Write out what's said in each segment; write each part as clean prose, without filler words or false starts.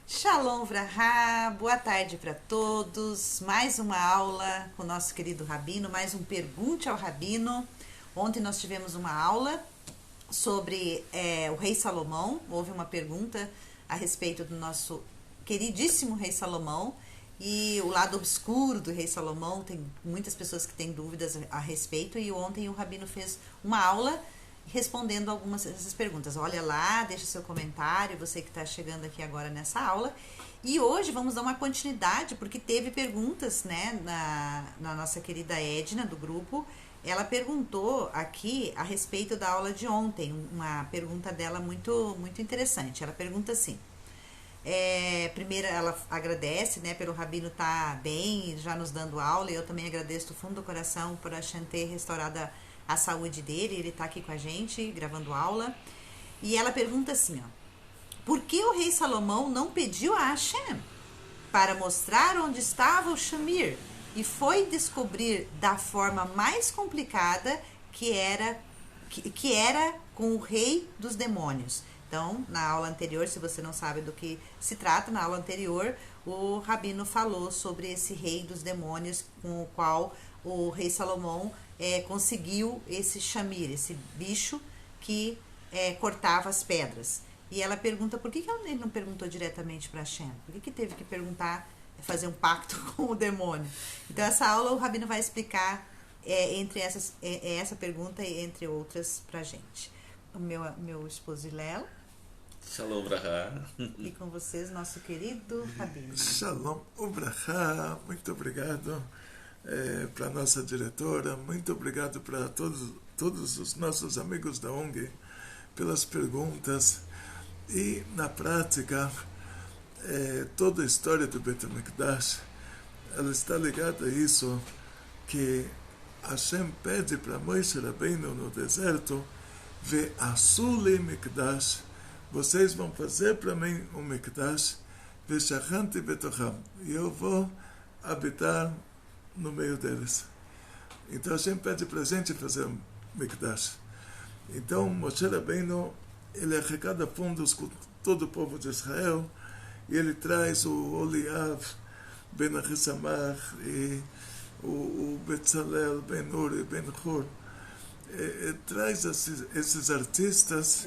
Shalom Vrahá, boa tarde para todos. Mais uma aula com o nosso querido Rabino, mais um Pergunte ao Rabino. Ontem nós tivemos uma aula sobre o rei Salomão. Houve uma pergunta a respeito do nosso queridíssimo rei Salomão e o lado obscuro do rei Salomão. Tem muitas pessoas que têm dúvidas a respeito e ontem o Rabino fez uma aula respondendo algumas dessas perguntas. Olha lá, deixa seu comentário, você que está chegando aqui agora nessa aula. E hoje vamos dar uma continuidade, porque teve perguntas, né, na nossa querida Edna, do grupo. Ela perguntou aqui a respeito da aula de ontem, uma pergunta dela muito, muito interessante. Ela pergunta assim, primeiro ela agradece, né, pelo Rabino estar bem, já nos dando aula, e eu também agradeço do fundo do coração por a Hashem ter restaurado a saúde dele, ele está aqui com a gente, gravando aula. E ela pergunta assim, ó, por que o rei Salomão não pediu a Hashem para mostrar onde estava o Shamir e foi descobrir da forma mais complicada que era com o rei dos demônios? Então, na aula anterior, se você não sabe do que se trata, na aula anterior, o Rabino falou sobre esse rei dos demônios com o qual o rei Salomão conseguiu esse Shamir, esse bicho que cortava as pedras. E ela pergunta, por que ele não perguntou diretamente para Hashem? Por que teve que perguntar, fazer um pacto com o demônio? Então, essa aula o Rabino vai explicar entre essa pergunta e entre outras pra gente. O meu esposo Léo. Shalom Ubrahá. E com vocês, nosso querido Rabino. Shalom Ubrahá, muito obrigado para a nossa diretora, muito obrigado para todos os nossos amigos da ONG pelas perguntas. E, na prática, toda a história do Beit HaMikdash, ela está ligada a isso, que Hashem pede para Moshe Rabbeinu no deserto, Ve'asu li Mikdash, vocês vão fazer para mim um Mikdash, Ve'shachanti betocham, e eu vou habitar no meio deles. Então Hashem pede para a gente fazer um Mikdash. Então Moshe Rabbeinu, ele arrecada fundos com todo o povo de Israel, e ele traz o Oliav ben Ahisamach e o Betzalel ben Uri ben Hur, traz esses artistas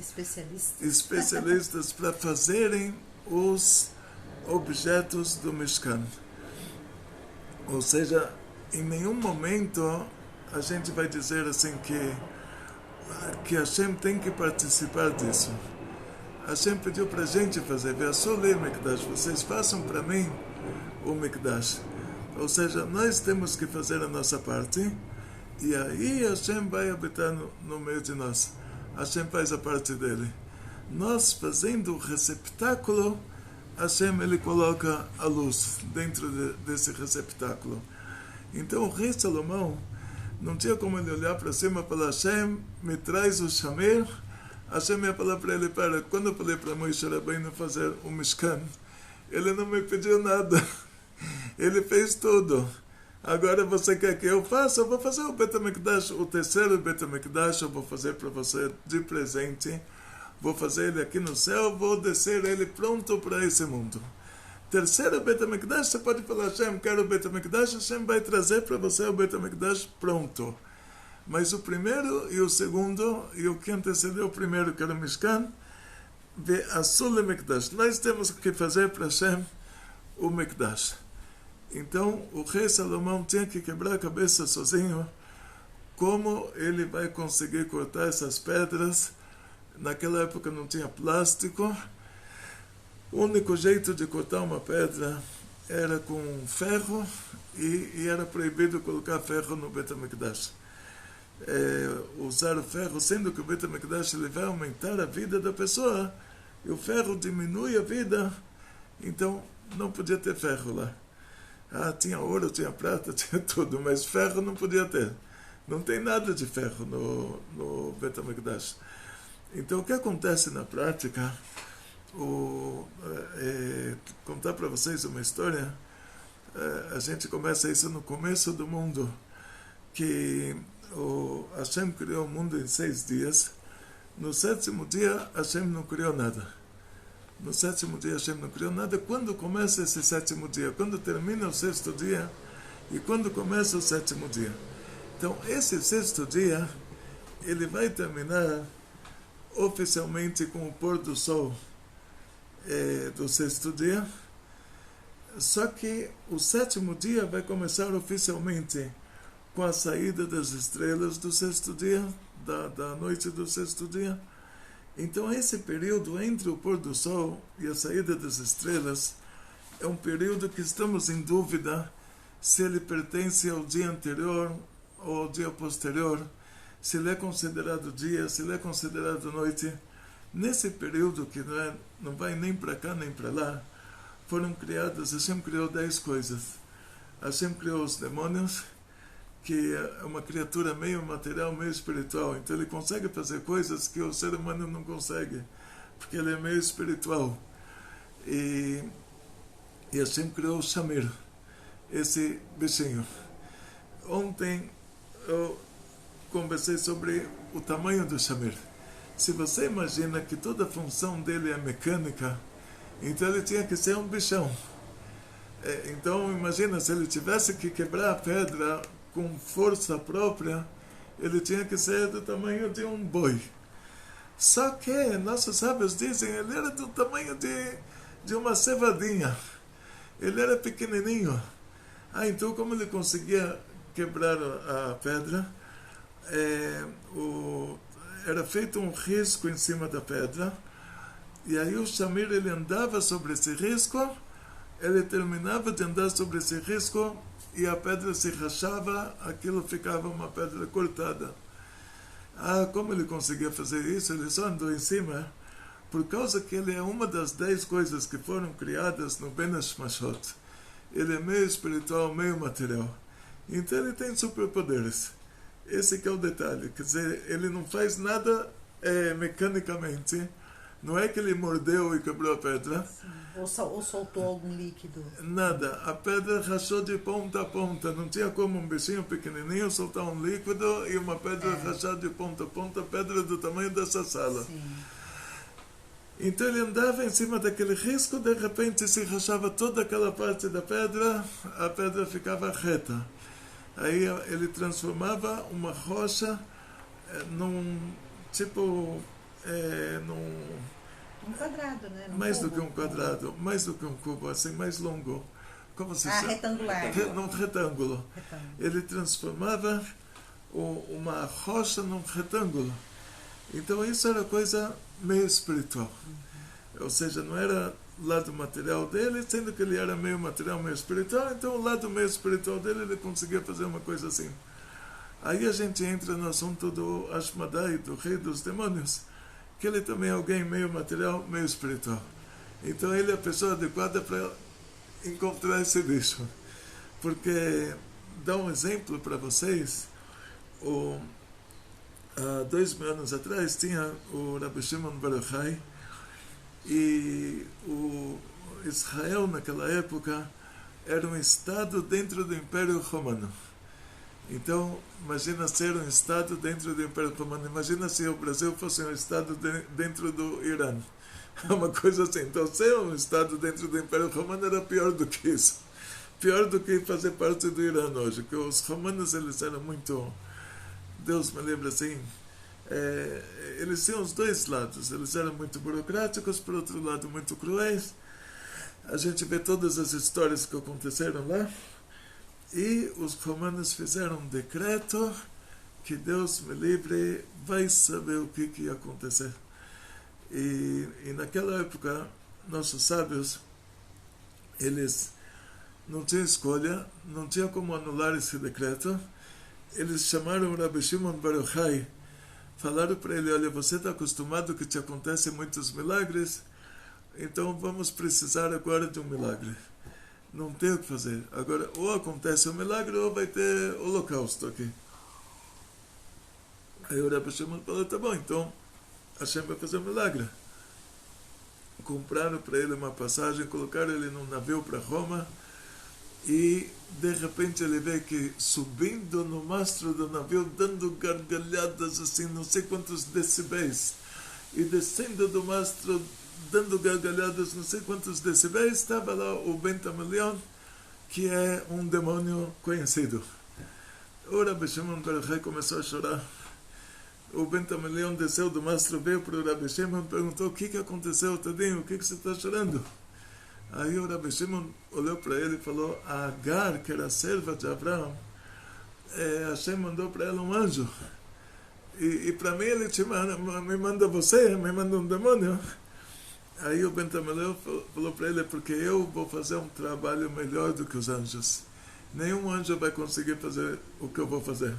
especialistas para fazerem os objetos do Mishkan. Ou seja, em nenhum momento a gente vai dizer assim que Hashem tem que participar disso. Hashem pediu para a gente fazer, vocês façam para mim o Mikdash. Ou seja, nós temos que fazer a nossa parte, e aí Hashem vai habitar no meio de nós. Hashem faz a parte dele. Nós fazendo o receptáculo, Hashem ele coloca a luz dentro desse receptáculo. Então o rei Salomão não tinha como ele olhar para cima e falar, Hashem, me traz o Shamir. Hashem ia falar para ele, quando eu falei para Moshe Rabbeinu fazer o Mishkan, ele não me pediu nada. Ele fez tudo. Agora você quer que eu faça? Eu vou fazer o Beit HaMikdash, o terceiro Beit HaMikdash, eu vou fazer para você de presente. Vou fazer ele aqui no céu, vou descer ele pronto para esse mundo. Terceiro Beit HaMikdash, você pode falar, Hashem, quero o Beit HaMikdash, Hashem vai trazer para você o Beit HaMikdash pronto. Mas o primeiro e o segundo, e o que antecedeu o primeiro, que era o Mishkan, Ve'asu li Mikdash. Nós temos que fazer para Hashem o Mikdash. Então, o rei Salomão tinha que quebrar a cabeça sozinho, como ele vai conseguir cortar essas pedras. Naquela época não tinha plástico. O único jeito de cortar uma pedra era com ferro, e era proibido colocar ferro no Beit HaMikdash. Usar o ferro, sendo que o Beit HaMikdash ele vai aumentar a vida da pessoa, e o ferro diminui a vida, então não podia ter ferro lá. Tinha ouro, tinha prata, tinha tudo, mas ferro não podia ter. Não tem nada de ferro no Beit HaMikdash. Então o que acontece na prática? Contar para vocês uma história. A gente começa isso no começo do mundo, que Hashem criou o mundo em 6 dias. No 7º dia Hashem não criou nada. No sétimo dia Hashem não criou nada. Quando começa esse sétimo dia? Quando termina o sexto dia e quando começa o sétimo dia? Então, esse sexto dia, ele vai terminar oficialmente com o pôr do sol do sexto dia. Só que o sétimo dia vai começar oficialmente com a saída das estrelas do sexto dia, da noite do sexto dia. Então, esse período entre o pôr do sol e a saída das estrelas é um período que estamos em dúvida se ele pertence ao dia anterior ou ao dia posterior, se ele é considerado dia, se ele é considerado noite. Nesse período, que não vai nem para cá nem para lá, foram criadas, Hashem criou 10 coisas. Hashem criou os demônios, que é uma criatura meio material, meio espiritual. Então ele consegue fazer coisas que o ser humano não consegue, porque ele é meio espiritual. E Hashem criou o Shamir, esse bichinho. Ontem eu conversei sobre o tamanho do Shamir. Se você imagina que toda a função dele é mecânica, então ele tinha que ser um bichão. Então imagina, se ele tivesse que quebrar a pedra com força própria, ele tinha que ser do tamanho de um boi. Só que nossos sábios dizem, ele era do tamanho de uma cevadinha. Ele era pequenininho. Então como ele conseguia quebrar a pedra? Era feito um risco em cima da pedra, e aí o Shamir, ele andava sobre esse risco, ele terminava de andar sobre esse risco, e a pedra se rachava, aquilo ficava uma pedra cortada. Como ele conseguia fazer isso? Ele só andou em cima, por causa que ele é uma das 10 coisas que foram criadas no Ben Hashmashot. Ele é meio espiritual, meio material. Então ele tem superpoderes. Esse que é o detalhe. Quer dizer, ele não faz nada mecanicamente. Não é que ele mordeu e quebrou a pedra. Ou soltou algum líquido. Nada. A pedra rachou de ponta a ponta. Não tinha como um bichinho pequenininho soltar um líquido e uma pedra rachar de ponta a ponta, pedra do tamanho dessa sala. Sim. Então ele andava em cima daquele risco, de repente se rachava toda aquela parte da pedra, a pedra ficava reta. Aí ele transformava uma rocha num tipo... um quadrado, né? Mais do que um quadrado, mais do que um cubo, assim, mais longo. Como se chama? Retangular. Num retângulo. Ele transformava uma rocha num retângulo. Então isso era coisa meio espiritual. Ou seja, não era lado material dele, sendo que ele era meio material, meio espiritual, então o lado meio espiritual dele, ele conseguia fazer uma coisa assim. Aí a gente entra no assunto do Ashmadai, do rei dos demônios, que ele também é alguém meio material, meio espiritual. Então ele é a pessoa adequada para encontrar esse bicho. Porque, dá um exemplo para vocês, há 2000 anos atrás tinha o Rabbi Shimon Bar Yochai, e o Israel naquela época era um estado dentro do Império Romano. Então, imagina ser um estado dentro do Império Romano. Imagina se o Brasil fosse um estado dentro do Irã. Uma coisa assim. Então, ser um estado dentro do Império Romano era pior do que isso. Pior do que fazer parte do Irã hoje. Porque os romanos, eles eram muito... Deus me lembra assim... eles tinham os dois lados. Eles eram muito burocráticos, por outro lado muito cruéis. A gente vê todas as histórias que aconteceram lá, e os romanos fizeram um decreto que, Deus me livre, vai saber o que ia acontecer. E naquela época nossos sábios, eles não tinham escolha, não tinha como anular esse decreto. Eles chamaram o Rabbi Shimon Bar Yochai, falaram para ele: olha, você está acostumado que te acontecem muitos milagres, então vamos precisar agora de um milagre. Não tem o que fazer. Agora, ou acontece um milagre, ou vai ter holocausto aqui. Aí o Rabbi Shimon falou: tá bom, então Hashem vai fazer um milagre. Compraram para ele uma passagem, colocaram ele num navio para Roma, e de repente ele vê que subindo no mastro do navio, dando gargalhadas assim, não sei quantos decibéis, e descendo do mastro, dando gargalhadas, não sei quantos decibéis, estava lá o Bentamelion, que é um demônio conhecido. O Rabbi Shimon Bar Yochai começou a chorar. O Bentamelion desceu do mastro, veio para o Rabbi Shimon e perguntou: o que aconteceu, Tadinho? O que você está chorando? Aí o Rabbi Shimon olhou para ele e falou: a Agar, que era a serva de Abraão, Hashem mandou para ela um anjo. E para mim ele me manda você, me manda um demônio. Aí o Bentamelion falou para ele: porque eu vou fazer um trabalho melhor do que os anjos. Nenhum anjo vai conseguir fazer o que eu vou fazer.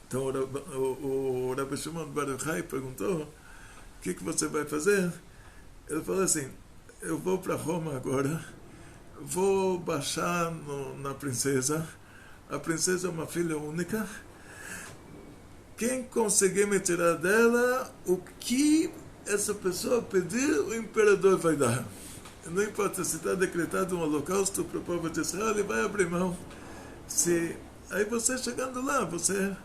Então o Rabbi Shimon Bar Yochai perguntou: o que você vai fazer? Ele falou assim: eu vou para Roma agora, vou baixar na princesa. A princesa é uma filha única. Quem conseguir me tirar dela, o que essa pessoa pedir, o imperador vai dar. Não importa se está decretado um holocausto para o povo de Israel, ele vai abrir mão. Aí você chegando lá, você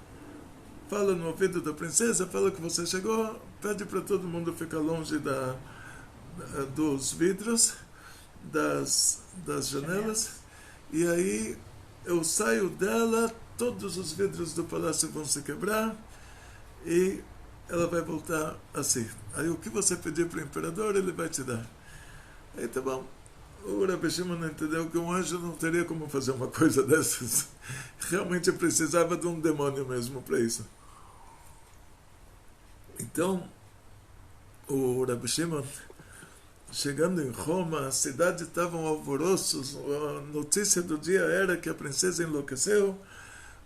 fala no ouvido da princesa, fala que você chegou, pede para todo mundo ficar longe dos vidros, das janelas, e aí eu saio dela, todos os vidros do palácio vão se quebrar, e ela vai voltar assim. Aí o que você pedir para o imperador, ele vai te dar. Aí tá bom. O Rabbi Shimon não entendeu que um anjo não teria como fazer uma coisa dessas. Realmente precisava de um demônio mesmo para isso. Então, o Rabbi Shimon, chegando em Roma, a cidade estava um alvoroço. A notícia do dia era que a princesa enlouqueceu.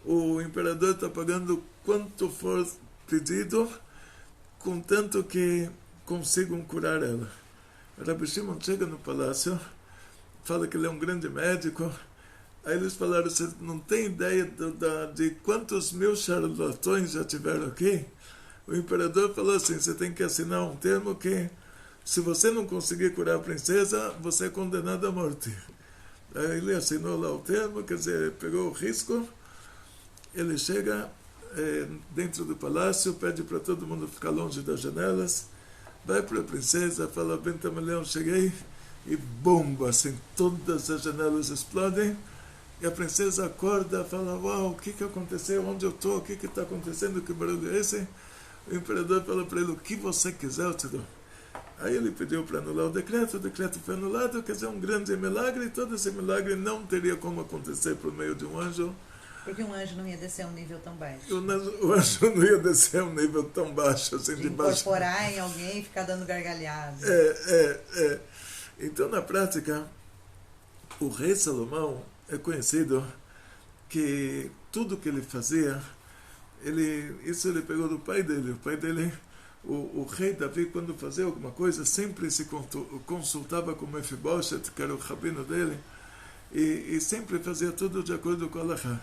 O imperador está pagando quanto for pedido, contanto que consigam curar ela. O Rabbi Shimon chega no palácio, fala que ele é um grande médico. Aí eles falaram: você não tem ideia de quantos mil charlatões já tiveram aqui? O imperador falou assim: você tem que assinar um termo que, se você não conseguir curar a princesa, você é condenado à morte. Aí ele assinou lá o termo, quer dizer, pegou o risco. Ele chega dentro do palácio, pede para todo mundo ficar longe das janelas. Vai para a princesa, fala: Bentamelion, cheguei, e bomba, assim, todas as janelas explodem, e a princesa acorda, fala: uau, o que aconteceu, onde eu estou, o que está acontecendo, que barulho é esse? O imperador fala para ele: o que você quiser eu te dou. Aí ele pediu para anular o decreto foi anulado, quer dizer, um grande milagre, e todo esse milagre não teria como acontecer por meio de um anjo. Porque um anjo não ia descer a um nível tão baixo. O anjo não ia descer a um nível tão baixo, assim, de incorporar em alguém e ficar dando gargalhada. Então, na prática, o rei Salomão é conhecido que tudo que ele fazia, isso ele pegou do pai dele. O pai dele, o rei Davi, quando fazia alguma coisa, sempre se consultava com Mefiboshet, que era o rabino dele, e sempre fazia tudo de acordo com a Halachá.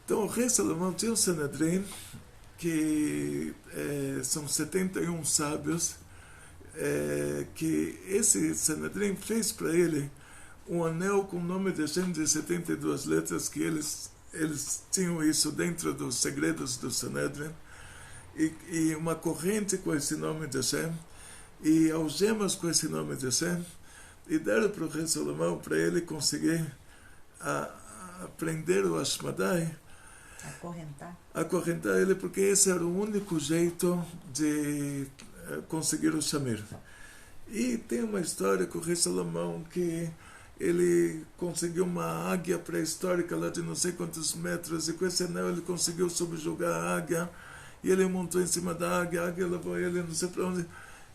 Então o rei Salomão tinha um Sanedrim, que são 71 sábios, que esse Sanedrim fez para ele um anel com o nome de Hashem de 72 letras, que eles tinham isso dentro dos segredos do Sanedrim, e uma corrente com esse nome de Hashem, e algemas com esse nome de Hashem, e deram para o rei Salomão para ele conseguir aprender o Ashmadai, acorrentar ele, porque esse era o único jeito de conseguir o Shamir. E tem uma história com o rei Salomão que ele conseguiu uma águia pré-histórica lá de não sei quantos metros, e com esse anel ele conseguiu subjugar a águia, e ele montou em cima da águia, a águia levou ele não sei para onde.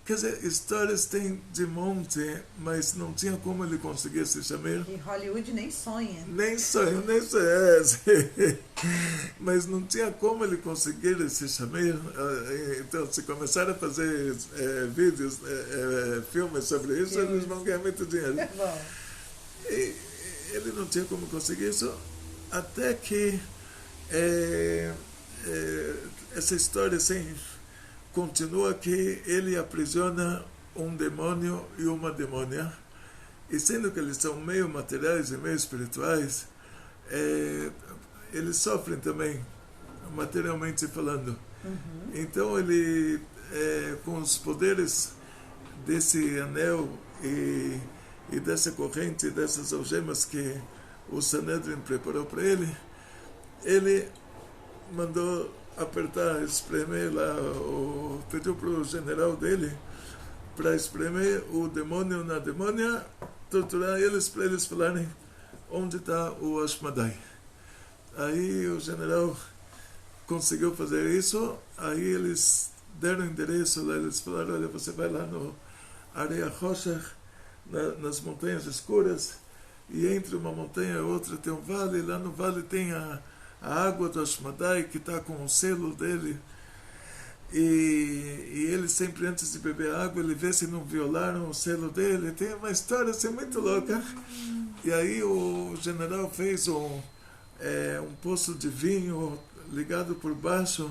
Quer dizer, histórias tem de monte, mas não tinha como ele conseguir se chamar. E Hollywood nem sonha. Nem sonha. Mas não tinha como ele conseguir se chamar. Então, se começar a fazer vídeos, filmes sobre isso, eles vão ganhar muito dinheiro. Bom. E ele não tinha como conseguir isso, até que essa história assim continua, que ele aprisiona um demônio e uma demônia, e sendo que eles são meio materiais e meio espirituais, eles sofrem também, materialmente falando. Então ele, com os poderes desse anel e dessa corrente, dessas algemas que o Sanedrin preparou para ele, ele mandou apertar, espremer lá, pediu para o general dele para espremer o demônio na demônia, torturar eles para eles falarem onde está o Ashmadai. Aí o general conseguiu fazer isso, aí eles deram endereço lá, eles falaram, olha, você vai lá no Areia Rocha, nas montanhas escuras, e entre uma montanha e outra tem um vale, e lá no vale tem a água do Ashmadai que está com o selo dele, e ele sempre antes de beber água ele vê se não violaram o selo dele. Tem uma história assim muito louca. E aí o general fez um poço de vinho ligado por baixo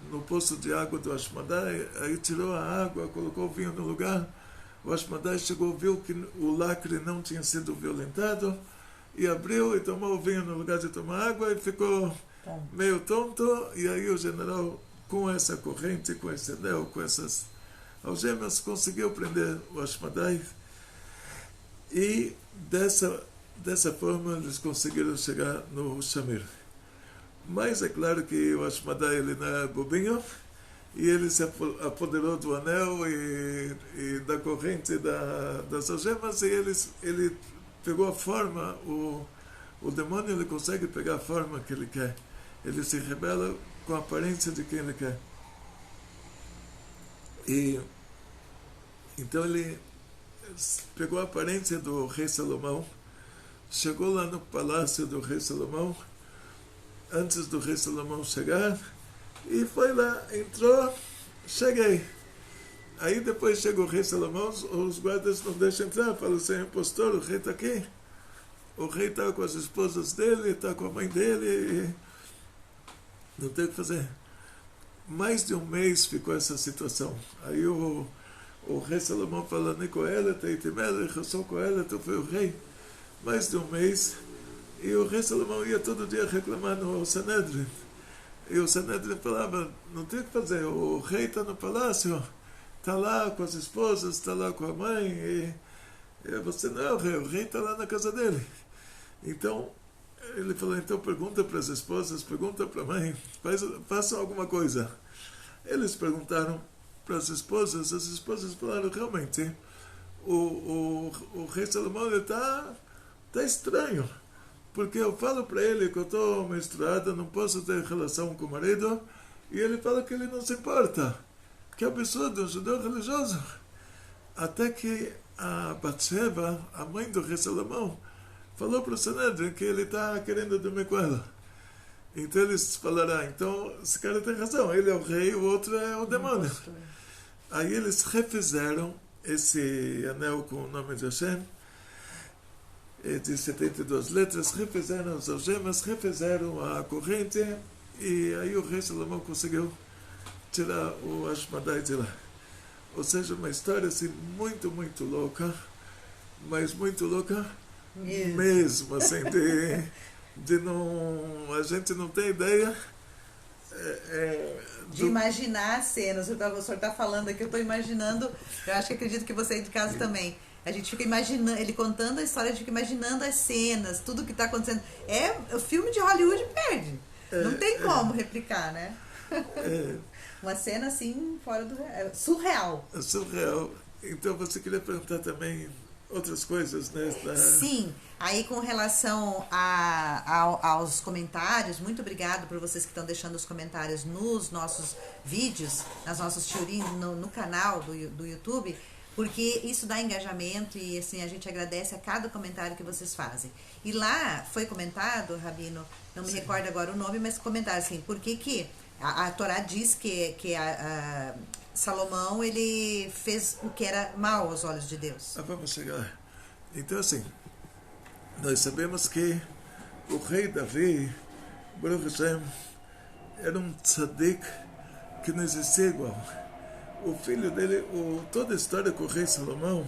no poço de água do Ashmadai, aí tirou a água, colocou o vinho no lugar. O Ashmadai chegou, viu que o lacre não tinha sido violentado, e abriu e tomou o vinho no lugar de tomar água, e ficou meio tonto. E aí o general, com essa corrente, com esse anel, com essas algemas, conseguiu prender o Ashmadai, e dessa forma eles conseguiram chegar no Shamir. Mas é claro que o Ashmadai ele não é bobinho, e ele se apoderou do anel e da corrente das algemas, e ele pegou a forma, o demônio ele consegue pegar a forma que ele quer, ele se rebela com a aparência de quem ele quer. E então ele pegou a aparência do rei Salomão, chegou lá no palácio do rei Salomão, antes do rei Salomão chegar, e foi lá, entrou, cheguei. Aí depois chega o rei Salomão, os guardas não deixam entrar, falam, você é impostor, o rei está aqui. O rei está com as esposas dele, está com a mãe dele, e não tem o que fazer. Mais de um mês ficou essa situação. Aí o rei Salomão fala, Nicoela, Teitimela, eu sou Coela, tu foi o rei. Mais de um mês, e o rei Salomão ia todo dia reclamar no Sanedrin. E o Sanedrin falava, não tem o que fazer, o rei está no palácio, está lá com as esposas, está lá com a mãe, e você não é o rei está lá na casa dele. Então, ele falou, então pergunta para as esposas, pergunta para a mãe, façam alguma coisa. Eles perguntaram para as esposas falaram, realmente, o rei Salomão está estranho, porque eu falo para ele que eu estou menstruada, não posso ter relação com o marido, e ele fala que ele não se importa. Que absurdo, um judeu religioso. Até que a Batseba, a mãe do rei Salomão, falou para o Sanedrin que ele está querendo dormir com ela. Então eles falaram, então esse cara tem razão, ele é o rei, o outro é o demônio. Aí eles refizeram esse anel com o nome de Hashem, de 72 letras, refizeram as algemas, refizeram a corrente, e aí o rei Salomão conseguiu tirar o Ashmadai de lá. Ou seja, uma história assim muito, muito louca, mas muito louca mesmo, assim, de não, a gente não tem ideia de imaginar as cenas. O professor está falando aqui, eu estou imaginando, eu acho que acredito que você aí de casa também. A gente fica imaginando, ele contando a história, a gente fica imaginando as cenas, tudo que está acontecendo. O filme de Hollywood perde. Não tem como replicar, né? Uma cena assim, fora do... surreal. Surreal. Então você queria perguntar também outras coisas, né? Sim. Aí com relação aos comentários, muito obrigado por vocês que estão deixando os comentários nos nossos vídeos, nas nossas teorias, no canal do YouTube, porque isso dá engajamento e assim a gente agradece a cada comentário que vocês fazem. E lá foi comentado, Rabino, não me recordo agora o nome, mas comentaram assim, por que a Torá diz que Salomão ele fez o que era mal aos olhos de Deus. Vamos chegar. Então assim, nós sabemos que o rei Davi, Baruch Hashem, era um tzadik que não existia igual. O filho dele, toda a história com o rei Salomão,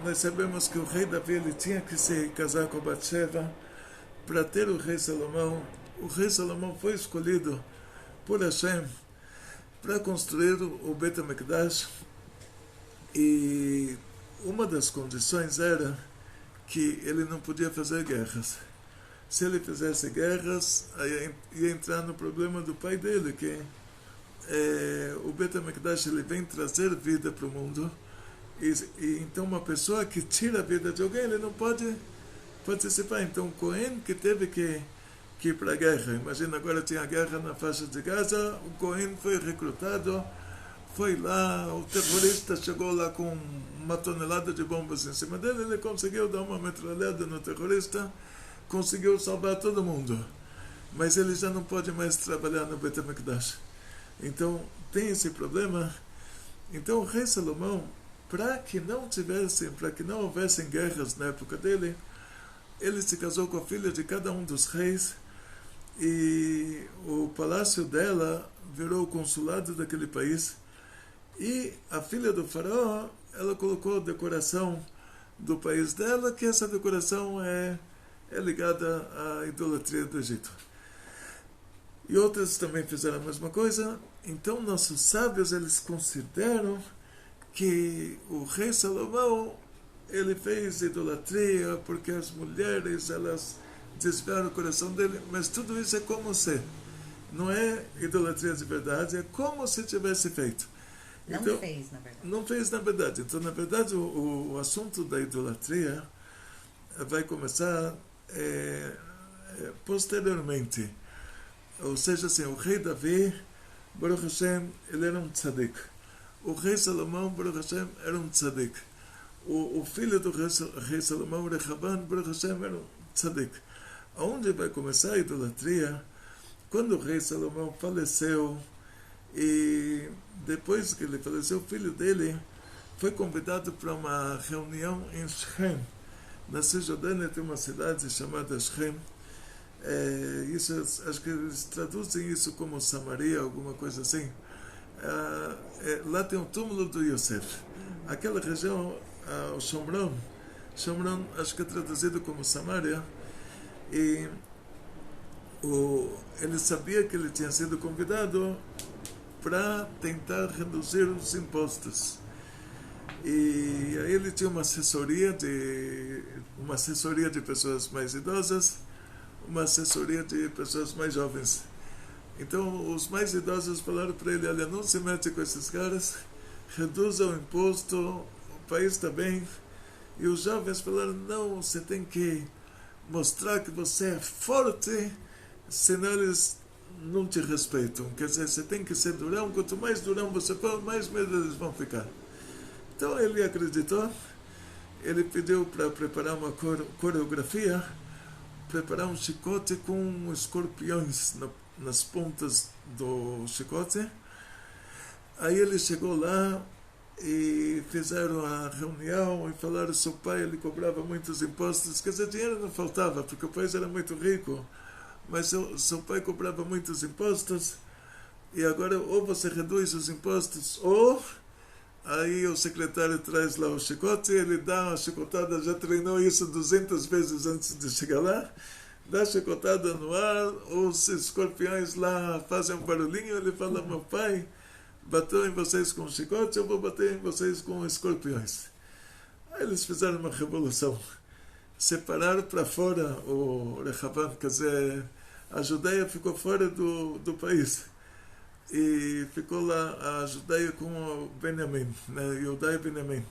nós sabemos que o rei Davi ele tinha que se casar com Batseba para ter o rei Salomão. O rei Salomão foi escolhido por Hashem para construir o Bet HaMikdash, e uma das condições era que ele não podia fazer guerras. Se ele fizesse guerras, aí ia entrar no problema do pai dele, que o Bet HaMikdash ele vem trazer vida para o mundo, e então uma pessoa que tira a vida de alguém, ele não pode participar. Então o Cohen que teve que ir para a guerra, imagina, agora tinha guerra na faixa de Gaza, o Cohen foi recrutado, foi lá, o terrorista chegou lá com uma tonelada de bombas em cima dele, ele conseguiu dar uma metralhada no terrorista, conseguiu salvar todo mundo, mas ele já não pode mais trabalhar no Bet HaMikdash. Então tem esse problema. Então o rei Salomão, para que não houvessem guerras na época dele, ele se casou com a filha de cada um dos reis, e o palácio dela virou o consulado daquele país, e a filha do faraó, ela colocou a decoração do país dela, que essa decoração é ligada à idolatria do Egito. E outras também fizeram a mesma coisa. Então nossos sábios, eles consideram que o rei Salomão, ele fez idolatria porque as mulheres, elas desviaram o coração dele, mas tudo isso é como se, não é idolatria de verdade, é como se tivesse feito. Não fez, na verdade. Não fez, na verdade. Então, na verdade, o assunto da idolatria vai começar posteriormente. Ou seja, assim, o rei Davi, Baruch Hashem, ele era um tzadik. O rei Salomão, Baruch Hashem, era um tzadik. O filho do rei Salomão, Rehavam, Baruch Hashem, era um tzadik. Aonde vai começar a idolatria? Quando o rei Salomão faleceu, e depois que ele faleceu, o filho dele foi convidado para uma reunião em Shechem. Na Cisjordânia tem uma cidade chamada Shechem. Isso, acho que eles traduzem isso como Samaria, alguma coisa assim. Lá tem o túmulo do Yosef. Aquela região, o Shomron, acho que é traduzido como Samaria. E ele sabia que ele tinha sido convidado para tentar reduzir os impostos. E aí ele tinha uma assessoria de pessoas mais idosas, uma assessoria de pessoas mais jovens. Então os mais idosos falaram para ele: olha, não se mete com esses caras, reduza o imposto, o país está bem. E os jovens falaram: não, você tem que mostrar que você é forte, senão eles não te respeitam. Quer dizer, você tem que ser durão, quanto mais durão você for, mais medo eles vão ficar. Então ele acreditou, ele pediu para preparar uma coreografia, preparar um chicote com escorpiões nas pontas do chicote. Aí ele chegou lá e fizeram a reunião e falaram: seu pai, ele cobrava muitos impostos, quer dizer, dinheiro não faltava, porque o país era muito rico, mas seu pai cobrava muitos impostos, e agora ou você reduz os impostos, ou aí o secretário traz lá o chicote, ele dá uma chicotada, já treinou isso 200 vezes antes de chegar lá, dá chicotada no ar, os escorpiões lá fazem um barulhinho, ele fala: meu pai bateu em vocês com chicote, eu vou bater em vocês com escorpiões. Aí eles fizeram uma revolução, separaram para fora o Rehavam, quer dizer, a Judeia ficou fora do país, e ficou lá a Judeia com o Benjamim, né, Yehudá e Benjamim.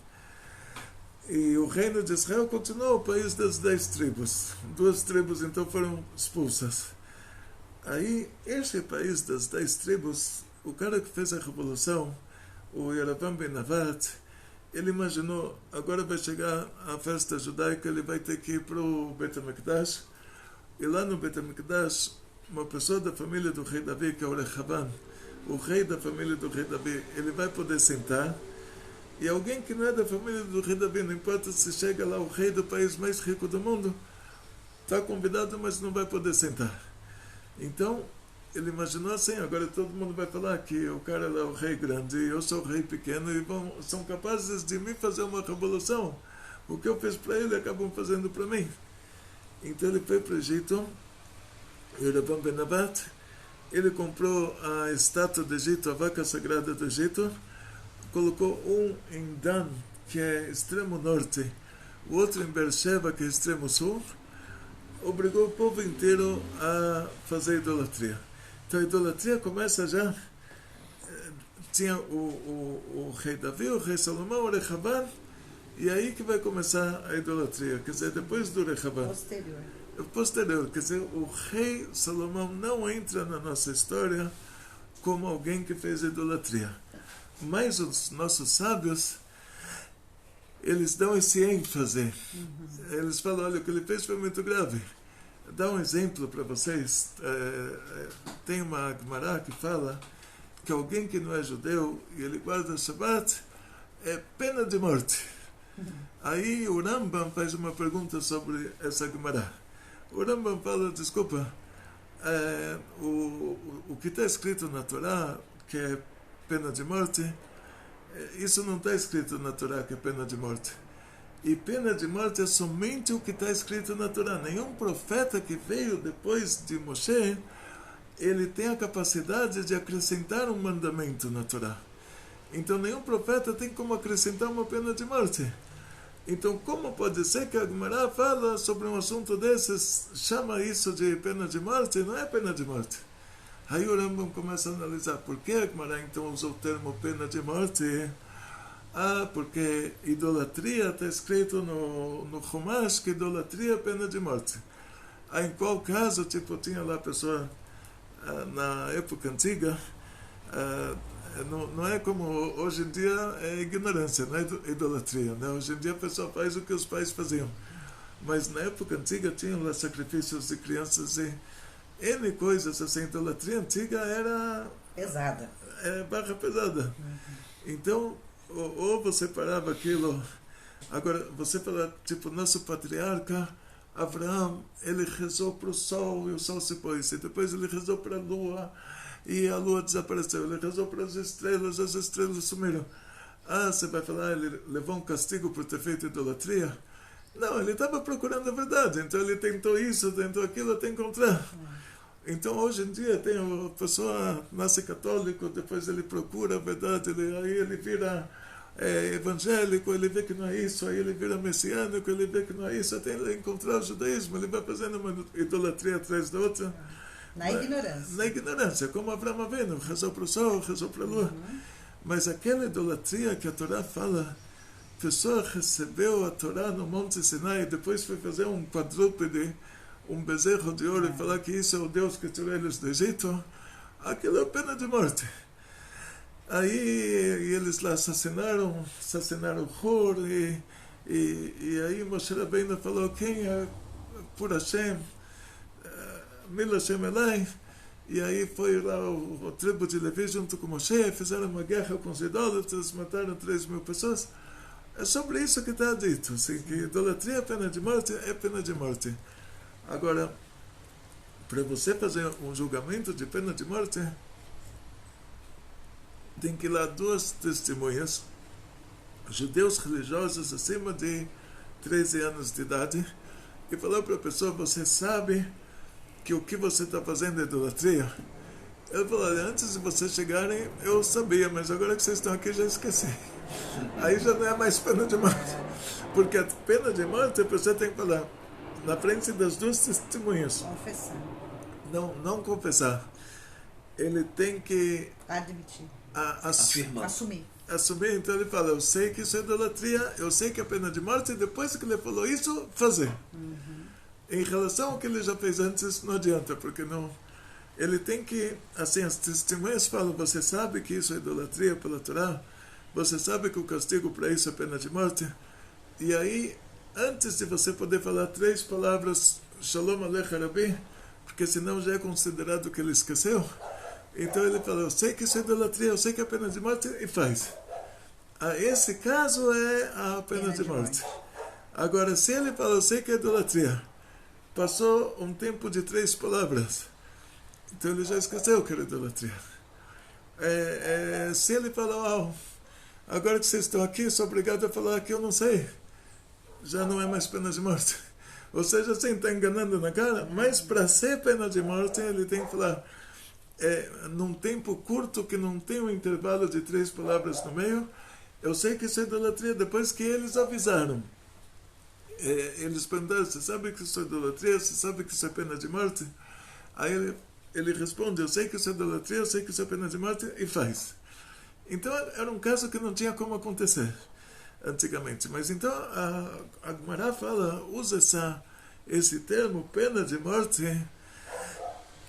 E o reino de Israel continuou, o país das 10 tribos. 2 tribos então foram expulsas. Aí, esse país das 10 tribos, o cara que fez a revolução, o Yeravam ben Navat, ele imaginou: agora vai chegar a festa judaica, ele vai ter que ir para o Bet HaMikdash, e lá no Bet HaMikdash, uma pessoa da família do rei Davi, que é o Rehavam, o rei da família do rei Davi, ele vai poder sentar, e alguém que não é da família do rei Davi, não importa se chega lá o rei do país mais rico do mundo, está convidado, mas não vai poder sentar. Então ele imaginou assim: agora todo mundo vai falar que o cara lá é o rei grande e eu sou o rei pequeno, e são capazes de me fazer uma revolução. O que eu fiz para ele, acabam fazendo para mim. Então ele foi para o Egito, Yeravam ben Navat, ele comprou a estátua do Egito, a vaca sagrada do Egito, colocou um em Dan, que é extremo norte, o outro em Beersheba, que é extremo sul, obrigou o povo inteiro a fazer idolatria. Então a idolatria começa já, tinha o rei Davi, o rei Salomão, o Rehavam, e aí que vai começar a idolatria, quer dizer, depois do Rehavam. Posterior, quer dizer, o rei Salomão não entra na nossa história como alguém que fez idolatria. Mas os nossos sábios, eles dão esse ênfase. Eles falam, olha, o que ele fez foi muito grave. Dá um exemplo para vocês. Tem uma Gemara que fala que alguém que não é judeu e ele guarda o Shabbat é pena de morte. Aí o Rambam faz uma pergunta sobre essa Gemara. O Rambam fala, desculpa, o que está escrito na Torá, que é pena de morte, isso não está escrito na Torá que é pena de morte. E pena de morte é somente o que está escrito na Torá. Nenhum profeta que veio depois de Moshe, ele tem a capacidade de acrescentar um mandamento na Torá. Então nenhum profeta tem como acrescentar uma pena de morte. Então como pode ser que a Gemara fala sobre um assunto desses, chama isso de pena de morte? Não é pena de morte. Aí o Rambam começa a analisar por que a Gemara então usou o termo pena de morte. Porque idolatria está escrito no Chumash que idolatria é pena de morte. Aí em qual caso, tipo, tinha lá a pessoa na época antiga, não é como hoje em dia, é ignorância, não é idolatria, né? Hoje em dia a pessoa faz o que os pais faziam. Mas na época antiga tinham lá sacrifícios de crianças e N coisas assim. Idolatria antiga era pesada, barra pesada. Então, ou você parava aquilo. Agora, você fala, tipo, nosso patriarca Abraão, ele rezou para o sol e o sol se pôs, e depois ele rezou para a lua e a lua desapareceu, ele rezou para as estrelas sumiram. Você vai falar, ele levou um castigo por ter feito idolatria? Não, ele estava procurando a verdade, então ele tentou isso, tentou aquilo até encontrar. Então hoje em dia tem a pessoa nasce católico, depois ele procura a verdade, aí ele vira evangélico, ele vê que não é isso, aí ele vira messiânico, ele vê que não é isso, até ele encontrar o judaísmo, ele vai fazendo uma idolatria atrás da outra. Na ignorância. Na ignorância, como Abraão Avinu, rezou para o sol, rezou para a lua. Mas aquela idolatria que a Torá fala, a pessoa recebeu a Torá no Monte Sinai e depois foi fazer um quadrúpede, um bezerro de ouro e falar que isso é o Deus que tirou eles do Egito, aquilo é pena de morte. Aí eles lá assassinaram Hur e aí Moshe Rabbeinu falou, quem é por Hashem, Mil Hashem Elai, e aí foi lá o tribo de Levi junto com Moshe, fizeram uma guerra com os idólatras, mataram 3.000 pessoas. É sobre isso que está dito, assim, que idolatria é pena de morte, é pena de morte. Agora, para você fazer um julgamento de pena de morte, tem que ir lá 2 testemunhas, judeus religiosos acima de 13 anos de idade, e falar para a pessoa, você sabe que o que você está fazendo é idolatria? Eu falei, olha, antes de vocês chegarem, eu sabia, mas agora que vocês estão aqui, já esqueci. Aí já não é mais pena de morte. Porque a pena de morte, a pessoa tem que falar na frente das 2 testemunhas. Confessar. Não confessar. Ele tem que admitir. Assumir. Então ele fala, eu sei que isso é idolatria, eu sei que é pena de morte, e depois que ele falou isso, fazer. Em relação ao que ele já fez antes, não adianta, porque não... Ele tem que, assim, as testemunhas falam, você sabe que isso é idolatria pela Torá? Você sabe que o castigo para isso é pena de morte? E aí, antes de você poder falar 3 palavras, Shalom Aleichem Rabi, porque senão já é considerado que ele esqueceu, então ele fala, eu sei que isso é idolatria, eu sei que é pena de morte, e faz. Esse caso é a pena de morte. Agora, se ele fala, eu sei que é idolatria, passou um tempo de 3 palavras, então ele já esqueceu que era idolatria. Se ele fala, agora que vocês estão aqui, sou obrigado a falar que eu não sei, já não é mais pena de morte. Ou seja, assim, está enganando na cara, mas para ser pena de morte, ele tem que falar, num tempo curto que não tem um intervalo de 3 palavras no meio, eu sei que isso é idolatria depois que eles avisaram. Eles perguntaram, você sabe que isso é idolatria? Você sabe que isso é pena de morte? Aí ele responde, eu sei que isso é idolatria, eu sei que isso é pena de morte, e faz. Então era um caso que não tinha como acontecer antigamente. Mas então a Gemara fala, usa esse termo, pena de morte,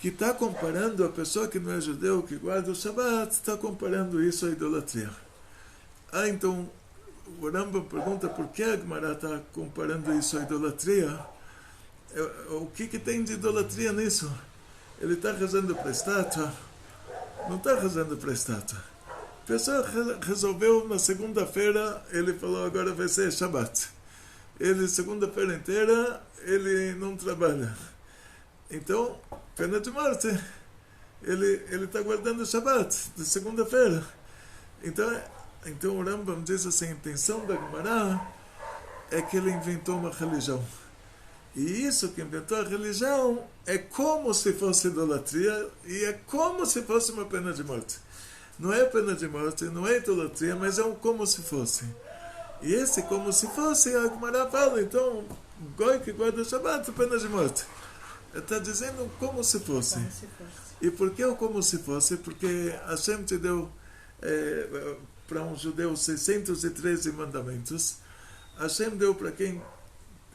que está comparando a pessoa que não é judeu, que guarda o Shabat, está comparando isso à idolatria. Então o Rambam pergunta por que a Gemara está comparando isso à idolatria. O que tem de idolatria nisso? Ele está rezando para a estátua? Não está rezando para a estátua. A pessoa resolveu na segunda-feira, ele falou agora vai ser Shabat. Ele, segunda-feira inteira, ele não trabalha. Então, pena de morte. Ele está guardando o Shabat de segunda-feira. Então o Rambam diz assim, a intenção da Gemara é que ele inventou uma religião. E isso que inventou a religião é como se fosse idolatria e é como se fosse uma pena de morte. Não é pena de morte, não é idolatria, mas é um como se fosse. E esse como se fosse, a Gemara fala, então, goi que guarda o Shabbat, pena de morte. Está dizendo como se fosse. Como se fosse. E por que o como se fosse? Porque Hashem te deu para um judeu 613 mandamentos. Hashem deu para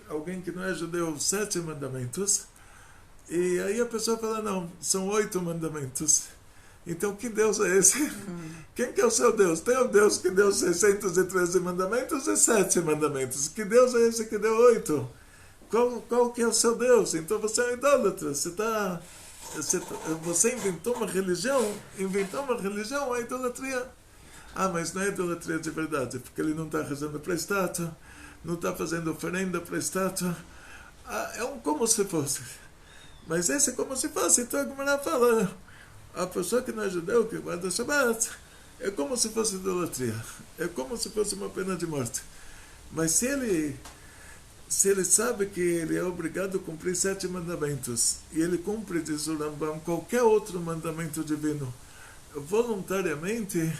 alguém que não é judeu 7 mandamentos. E aí a pessoa fala, não, são 8 mandamentos. Então que Deus é esse? Quem que é o seu Deus? Tem um Deus que deu 613 mandamentos e 7 mandamentos. Que Deus é esse que deu 8? Qual que é o seu Deus? Então você é um idólatra. Você inventou uma religião, é idolatria. Mas não é idolatria de verdade, porque ele não está rezando para a estátua, não está fazendo oferenda para a estátua. É um como se fosse. Mas esse como se fosse, então a Gemara fala, a pessoa que não é judeu, que guarda o Shabbat, é como se fosse idolatria. É como se fosse uma pena de morte. Mas se ele sabe que ele é obrigado a cumprir 7 mandamentos, e ele cumpre, diz o Rambam, qualquer outro mandamento divino, voluntariamente,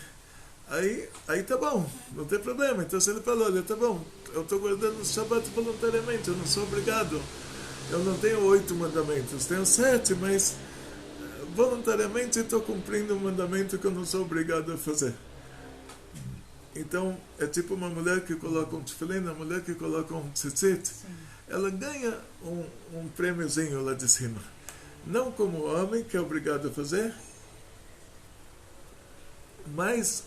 aí tá bom, não tem problema. Então se ele fala, olha, tá bom, eu estou guardando o Shabbat voluntariamente, eu não sou obrigado. Eu não tenho 8 mandamentos, tenho 7, mas voluntariamente estou cumprindo um mandamento que eu não sou obrigado a fazer. Então, é tipo uma mulher que coloca um tefilim, uma mulher que coloca um tzitzit. Ela ganha um prêmiozinho lá de cima. Não como o homem, que é obrigado a fazer, mas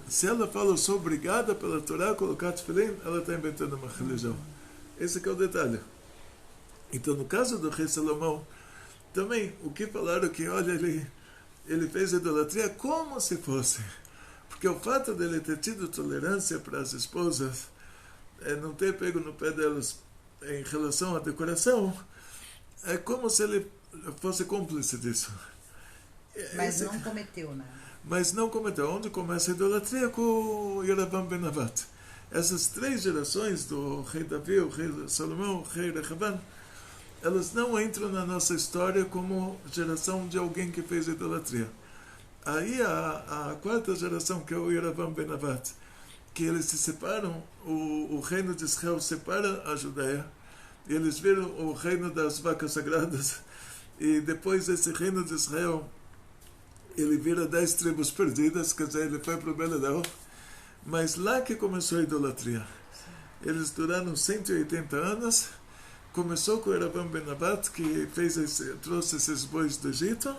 se ela fala, eu sou obrigada pela Torá a colocar tefilim, ela está inventando uma religião. Esse que é o detalhe. Então, no caso do rei Salomão, também, o que falaram que, olha, ele fez idolatria como se fosse. Porque o fato dele ter tido tolerância para as esposas, não ter pego no pé delas em relação à decoração, é como se ele fosse cúmplice disso. Mas não cometeu nada. Mas não cometeu. Onde começa a idolatria? Com o Yeravam ben Navat. Essas 3 gerações do rei Davi, o rei Salomão, o rei Rehavam, elas não entram na nossa história como geração de alguém que fez idolatria. Aí a 4ª geração, que é o Yeravam ben Navat, que eles se separam, o reino de Israel separa a Judeia, e eles viram o reino das vacas sagradas, e depois esse reino de Israel, ele vira 10 tribos perdidas, quer dizer, ele foi para o Beledel, mas lá que começou a idolatria. Eles duraram 180 anos, começou com o Yeravam ben Navat, que trouxe esses bois do Egito,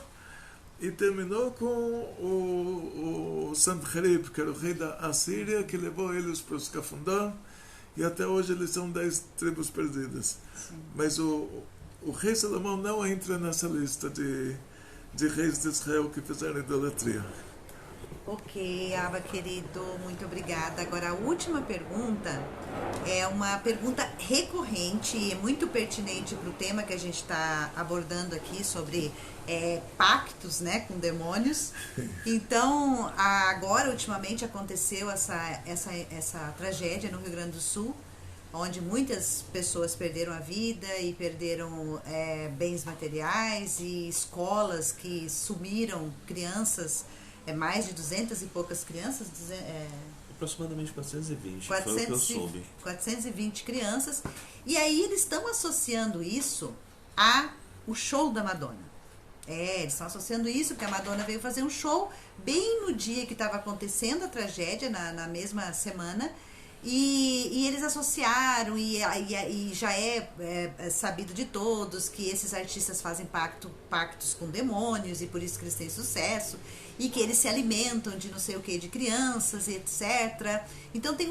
e terminou com o Sanherib, que era o rei da Assíria, que levou eles para os Cafundó, e até hoje eles são 10 tribos perdidas. Sim. Mas o rei Salomão não entra nessa lista de reis de Israel que fizeram idolatria. Ok, Ava querido, muito obrigada. Agora a última pergunta é uma pergunta recorrente e muito pertinente para o tema que a gente está abordando aqui sobre pactos, né, com demônios. Então, agora ultimamente aconteceu essa tragédia no Rio Grande do Sul onde muitas pessoas perderam a vida e perderam bens materiais e escolas que sumiram, crianças, mais de 200 e poucas crianças, Aproximadamente 420, foi o que eu soube. 420 crianças, e aí eles estão associando isso o show da Madonna. Eles estão associando isso, porque a Madonna veio fazer um show bem no dia que estava acontecendo a tragédia, na mesma semana, e eles associaram, e já é sabido de todos que esses artistas fazem pactos com demônios, e por isso que eles têm sucesso, e que eles se alimentam de não sei o que, de crianças, e etc. Então tem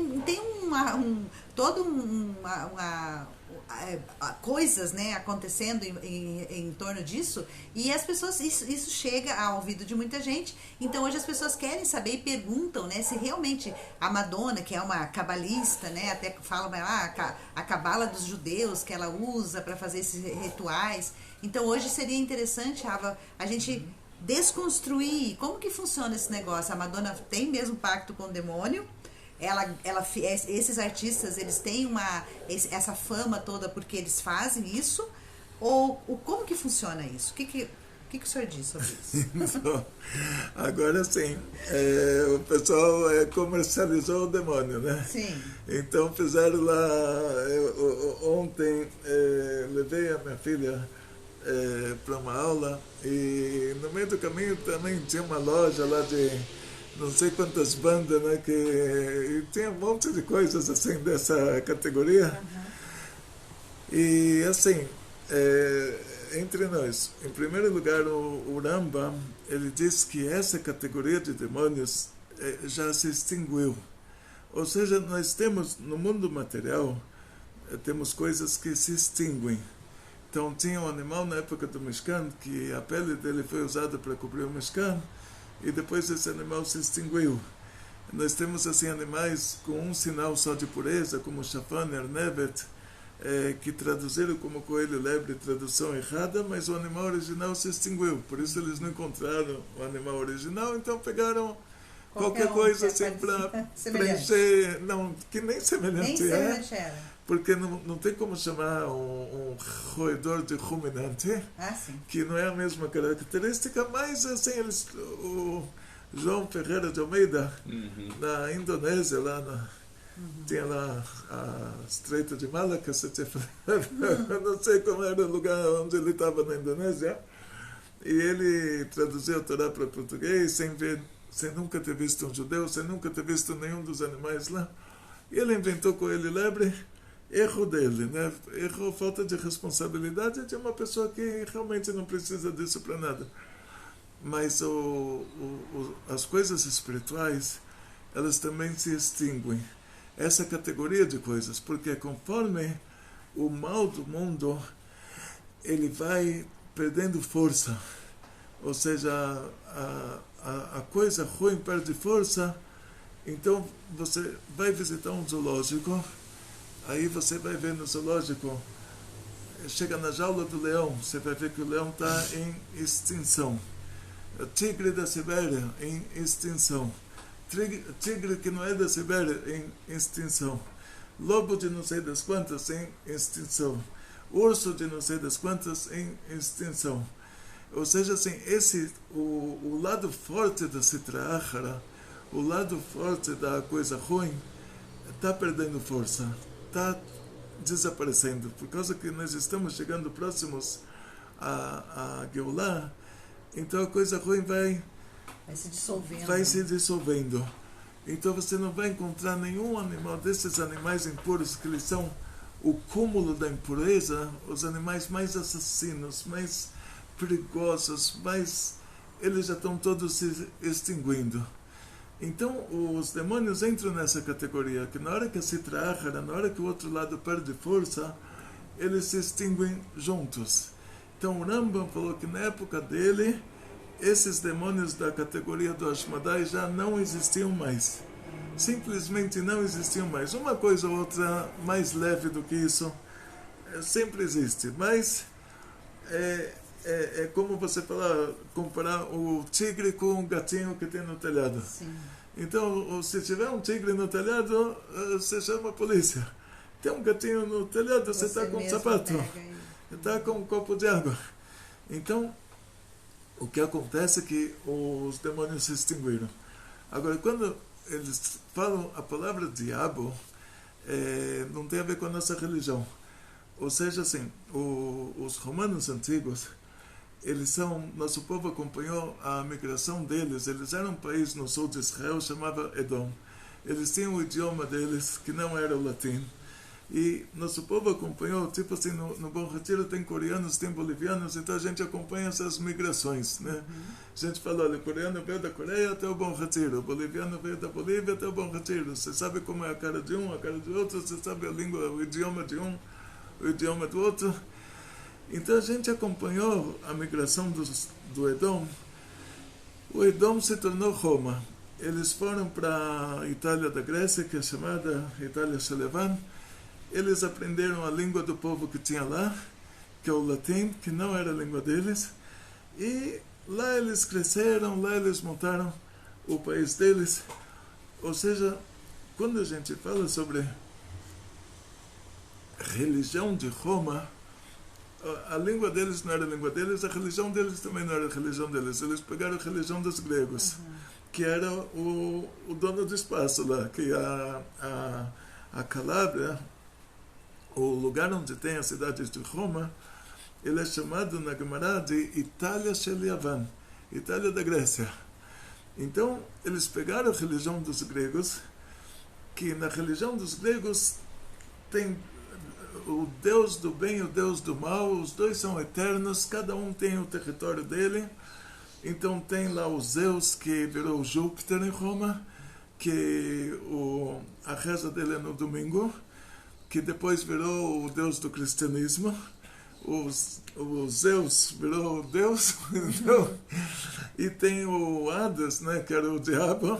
coisas, né, acontecendo em torno disso, e as pessoas, isso chega ao ouvido de muita gente. Então hoje as pessoas querem saber e perguntam, né, se realmente a Madonna, que é uma cabalista, né, até falam a cabala dos judeus que ela usa para fazer esses rituais. Então hoje seria interessante, Rafa, a gente desconstruir como que funciona esse negócio. A Madonna tem mesmo pacto com o demônio. Esses artistas, eles têm essa fama toda porque eles fazem isso? Ou como que funciona isso? O que o senhor diz sobre isso? Então, agora sim, o pessoal comercializou o demônio, né? Sim. Então fizeram lá, ontem levei a minha filha para uma aula, e no meio do caminho também tinha uma loja lá de não sei quantas bandas, né, que tinha um monte de coisas assim dessa categoria. Uhum. E assim, entre nós, em primeiro lugar, o Rambam, ele diz que essa categoria de demônios já se extinguiu. Ou seja, nós temos no mundo material, temos coisas que se extinguem. Então tinha um animal na época do Mishkan, que a pele dele foi usada para cobrir o Mishkan, e depois esse animal se extinguiu. Nós temos assim animais com um sinal só de pureza, como Shafan, Ernevet, que traduziram como coelho lebre, tradução errada, mas o animal original se extinguiu. Por isso eles não encontraram o animal original, então pegaram qualquer coisa assim para preencher. Não, que nem semelhante era. Porque não tem como chamar um roedor de ruminante, que não é a mesma característica, mas assim, o João Ferreira de Almeida, na Indonésia, tinha lá a Estreita de Malacca, eu não sei como era o lugar onde ele estava na Indonésia, e ele traduziu a Torá para português, sem nunca ter visto um judeu, sem nunca ter visto nenhum dos animais lá, e ele inventou coelho lebre. Erro dele, né? Erro, falta de responsabilidade de uma pessoa que realmente não precisa disso para nada. Mas as coisas espirituais, elas também se extinguem. Essa categoria de coisas, porque conforme o mal do mundo, ele vai perdendo força. Ou seja, a coisa ruim perde força. Então você vai visitar um zoológico, aí você vai ver no zoológico, chega na jaula do leão, você vai ver que o leão está em extinção. O tigre da Sibéria em extinção. Tigre que não é da Sibéria em extinção. Lobo de não sei das quantas em extinção. Urso de não sei das quantas em extinção. Ou seja, assim, o lado forte da Sitra Achara, o lado forte da coisa ruim, está perdendo força. Está desaparecendo, por causa que nós estamos chegando próximos a Geulah, então a coisa ruim vai se dissolvendo. Então você não vai encontrar nenhum animal desses animais impuros, que eles são o cúmulo da impureza, os animais mais assassinos, mais perigosos, eles já estão todos se extinguindo. Então, os demônios entram nessa categoria, que na hora que a Sitra Achara, na hora que o outro lado perde força, eles se extinguem juntos. Então, o Rambam falou que na época dele, esses demônios da categoria do Ashmadai já não existiam mais. Simplesmente não existiam mais. Uma coisa ou outra mais leve do que isso sempre existe, mas é como você falar, comparar o tigre com o gatinho que tem no telhado. Sim. Então, se tiver um tigre no telhado, você chama a polícia. tem um gatinho no telhado, você está com um sapato, está com um copo de água. Então, o que acontece é que os demônios se extinguiram. Agora, quando eles falam a palavra diabo, não tem a ver com a nossa religião. Ou seja, assim, os romanos antigos, nosso povo acompanhou a migração deles. Eles eram um país no sul de Israel, chamava Edom. Eles tinham o idioma deles, que não era o latim. E nosso povo acompanhou, tipo assim, no Bom Retiro tem coreanos, tem bolivianos, então a gente acompanha essas migrações, né? A gente fala, olha, o coreano veio da Coreia até o Bom Retiro, o boliviano veio da Bolívia até o Bom Retiro. Você sabe como é a cara de um, a cara do outro, você sabe a língua, o idioma de um, o idioma do outro. Então a gente acompanhou a migração do Edom. O Edom se tornou Roma. Eles foram para a Itália da Grécia, que é chamada Itália Selevan. Eles aprenderam a língua do povo que tinha lá, que é o latim, que não era a língua deles. E lá eles cresceram, lá eles montaram o país deles. Ou seja, quando a gente fala sobre religião de Roma, a língua deles não era a língua deles, a religião deles também não era a religião deles. Eles pegaram a religião dos gregos, que era o dono do espaço lá, que a Calábria, o lugar onde tem a cidade de Roma, ele é chamado na Gemara de Itália Sheliavan, Itália da Grécia. Então, eles pegaram a religião dos gregos, que na religião dos gregos tem o Deus do bem e o Deus do mal, os dois são eternos, cada um tem o território dele. Então tem lá o Zeus, que virou Júpiter em Roma, que a reza dele é no domingo, que depois virou o Deus do cristianismo. O Zeus virou Deus. E tem o Hades, né, que era o diabo,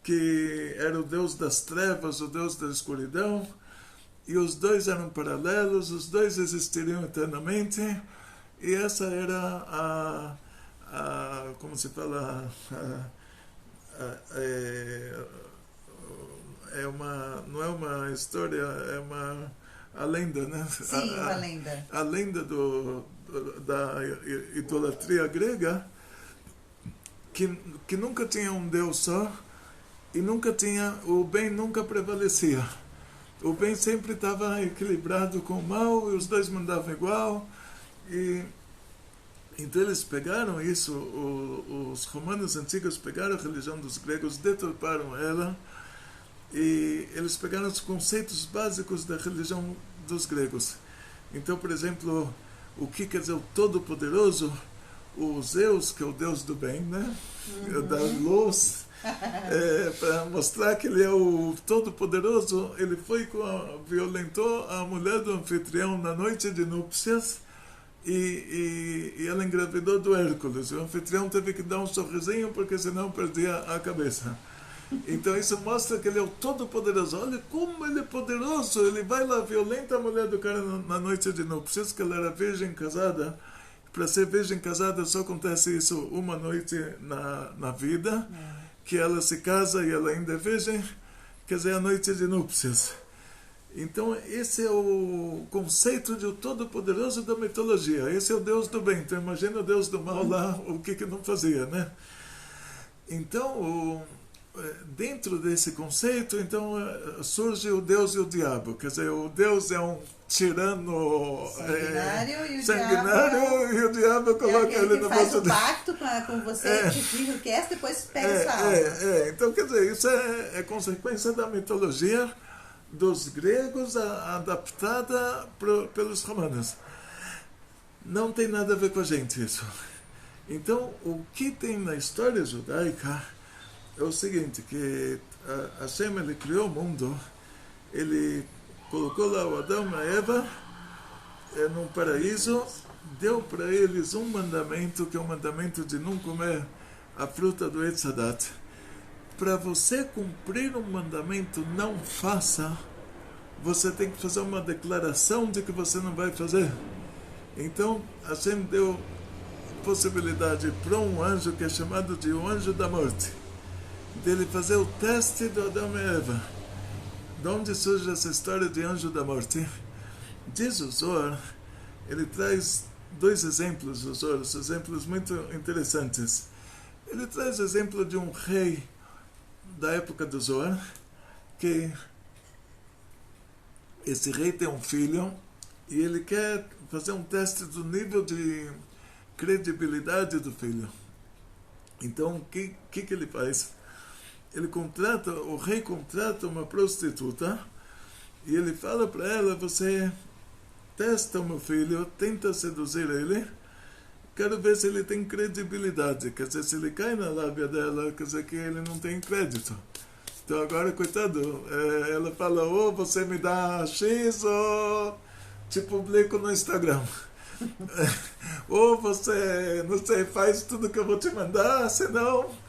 que era o Deus das trevas, o Deus da escuridão. E os dois eram paralelos, os dois existiriam eternamente. E essa era como se fala, não é uma história, é a lenda, né? Sim, uma lenda. A lenda da idolatria grega, que nunca tinha um Deus só, e o bem nunca prevalecia. O bem sempre estava equilibrado com o mal, e os dois mandavam igual. Então eles pegaram isso, os romanos antigos pegaram a religião dos gregos, deturparam ela, e eles pegaram os conceitos básicos da religião dos gregos. Então, por exemplo, o que quer dizer o Todo-Poderoso? O Zeus, que é o Deus do bem, né? Da luz, para mostrar que ele é o Todo-Poderoso, ele violentou a mulher do anfitrião na noite de núpcias, e ela engravidou do Hércules. O anfitrião teve que dar um sorrisinho, porque senão perdia a cabeça. Então isso mostra que ele é o Todo-Poderoso. Olha como ele é poderoso. Ele vai lá, violenta a mulher do cara na noite de núpcias, que ela era virgem casada. Para ser virgem casada só acontece isso uma noite na vida, que ela se casa e ela ainda é virgem, quer dizer, a noite de núpcias. Então esse é o conceito de o Todo-Poderoso da mitologia. Esse é o Deus do bem. Então imagina o Deus do mal lá, o que não fazia, né? Então, dentro desse conceito, então surge o Deus e o diabo. Quer dizer, o Deus é um tirano sanguinário, e o diabo coloca ele no faz o pacto com você, te diz o que é, depois pega sua alma. Então, quer dizer, isso é consequência da mitologia dos gregos adaptada pelos romanos. Não tem nada a ver com a gente isso. Então, o que tem na história judaica é o seguinte, que Hashem, ele criou o mundo, ele colocou lá o Adão e a Eva num paraíso, deu para eles um mandamento, que é o mandamento de não comer a fruta do Etz Hadat. Para você cumprir um mandamento, não faça, você tem que fazer uma declaração de que você não vai fazer. Então, Hashem deu possibilidade para um anjo, que é chamado de o anjo da morte, dele fazer o teste do Adão e Eva. de onde surge essa história de anjo da morte? Diz o Zohar, ele traz 2 exemplos, o Zohar, exemplos muito interessantes. Ele traz o exemplo de um rei da época do Zohar, que esse rei tem um filho e ele quer fazer um teste do nível de credibilidade do filho. Então, o que ele faz? O rei contrata uma prostituta e ele fala para ela: você testa o meu filho, tenta seduzir ele, quero ver se ele tem credibilidade. Quer dizer, se ele cai na lábia dela, quer dizer que ele não tem crédito. Então agora, coitado, ela fala: ou você me dá X ou te publico no Instagram. Ou você, não sei, faz tudo que eu vou te mandar, senão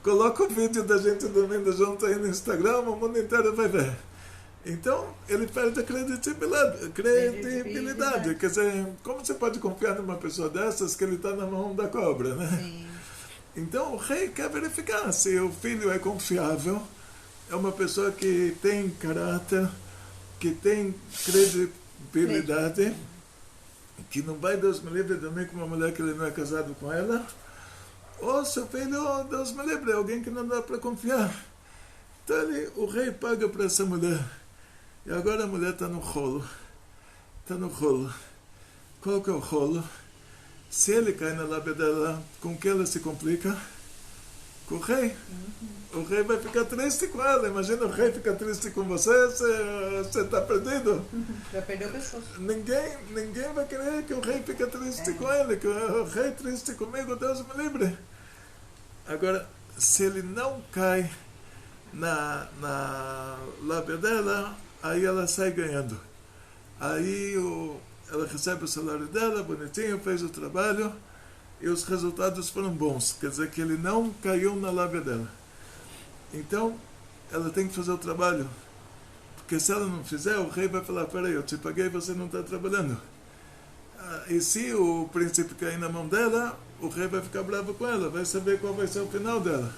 coloca o vídeo da gente dormindo junto aí no Instagram, o mundo inteiro vai ver. Então ele perde a credibilidade. Quer dizer, como você pode confiar numa pessoa dessas que ele está na mão da cobra, né? Sim. Então o rei quer verificar se o filho é confiável, é uma pessoa que tem caráter, que tem credibilidade, que não vai, Deus me livre, dormir com uma mulher que ele não é casado com ela, ou seu filho, Deus me livre, é alguém que não dá para confiar. Então o rei paga para essa mulher. E agora a mulher está no rolo. Está no rolo. Qual que é o rolo? Se ele cai na lábia dela, com que ela se complica? Com o rei. O rei vai ficar triste com ela. Imagina o rei ficar triste com você está perdido. Já perdeu pessoas. Ninguém vai querer que o rei fique triste com ele. Que o rei triste comigo, Deus me livre. Agora, se ele não cai na lábia dela, aí ela sai ganhando. Aí ela recebe o salário dela, bonitinho, fez o trabalho e os resultados foram bons. Quer dizer que ele não caiu na lábia dela. Então, ela tem que fazer o trabalho. Porque se ela não fizer, o rei vai falar: peraí, eu te paguei e você não está trabalhando. E se o príncipe cair na mão dela, o rei vai ficar bravo com ela, vai saber qual vai ser o final dela.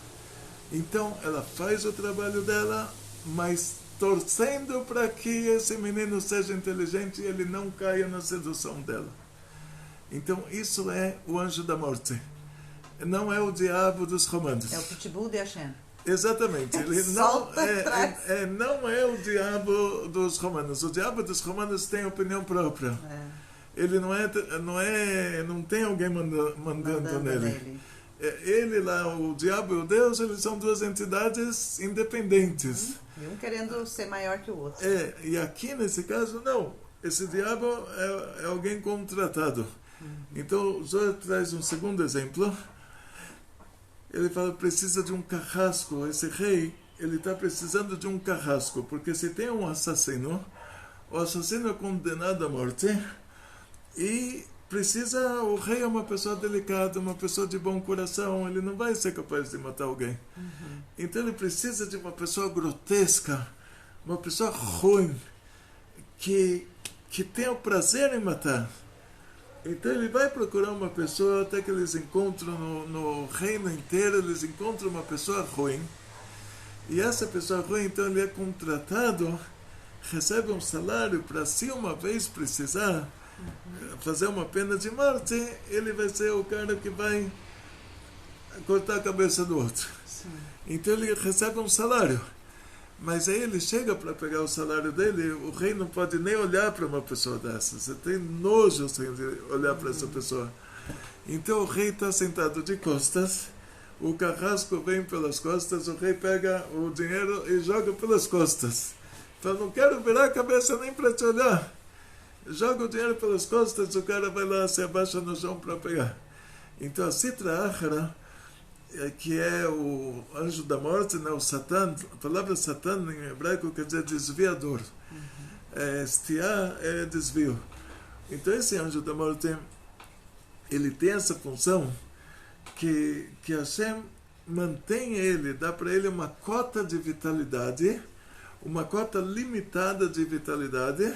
Então, ela faz o trabalho dela, mas torcendo para que esse menino seja inteligente e ele não caia na sedução dela. Então, isso é o anjo da morte. Não é o diabo dos romanos. É o pitbull de Hashem. Exatamente. Ele não é o diabo dos romanos. O diabo dos romanos tem opinião própria. Ele não tem alguém mandando nele. Ele lá, o diabo e o Deus, eles são 2 entidades independentes. E um querendo ser maior que o outro. E aqui nesse caso, não. Esse diabo é alguém contratado. Então, o Zohar traz um segundo exemplo. Ele fala: precisa de um carrasco. Esse rei, ele está precisando de um carrasco, porque se tem um assassino, o assassino é condenado à morte e o rei é uma pessoa delicada, uma pessoa de bom coração, ele não vai ser capaz de matar alguém. Então ele precisa de uma pessoa grotesca, uma pessoa ruim, que tenha o prazer em matar. Então ele vai procurar uma pessoa, até que eles encontram no reino inteiro, eles encontram uma pessoa ruim. E essa pessoa ruim, então ele é contratado, recebe um salário para, se uma vez precisar fazer uma pena de morte, ele vai ser o cara que vai cortar a cabeça do outro. Sim. Então ele recebe um salário. Mas aí ele chega para pegar o salário dele, o rei não pode nem olhar para uma pessoa dessa. Você tem nojo sem olhar para essa pessoa. Então o rei está sentado de costas, o carrasco vem pelas costas, o rei pega o dinheiro e joga pelas costas. Então não quero virar a cabeça nem para te olhar. Joga o dinheiro pelas costas, o cara vai lá, se abaixa no chão para pegar. Então a Sitra Achra, que é o anjo da morte, né, o Satan, a palavra Satan em hebraico quer dizer desviador. Estiá é desvio. Então esse anjo da morte, ele tem essa função que Hashem mantém ele, dá para ele uma cota de vitalidade, uma cota limitada de vitalidade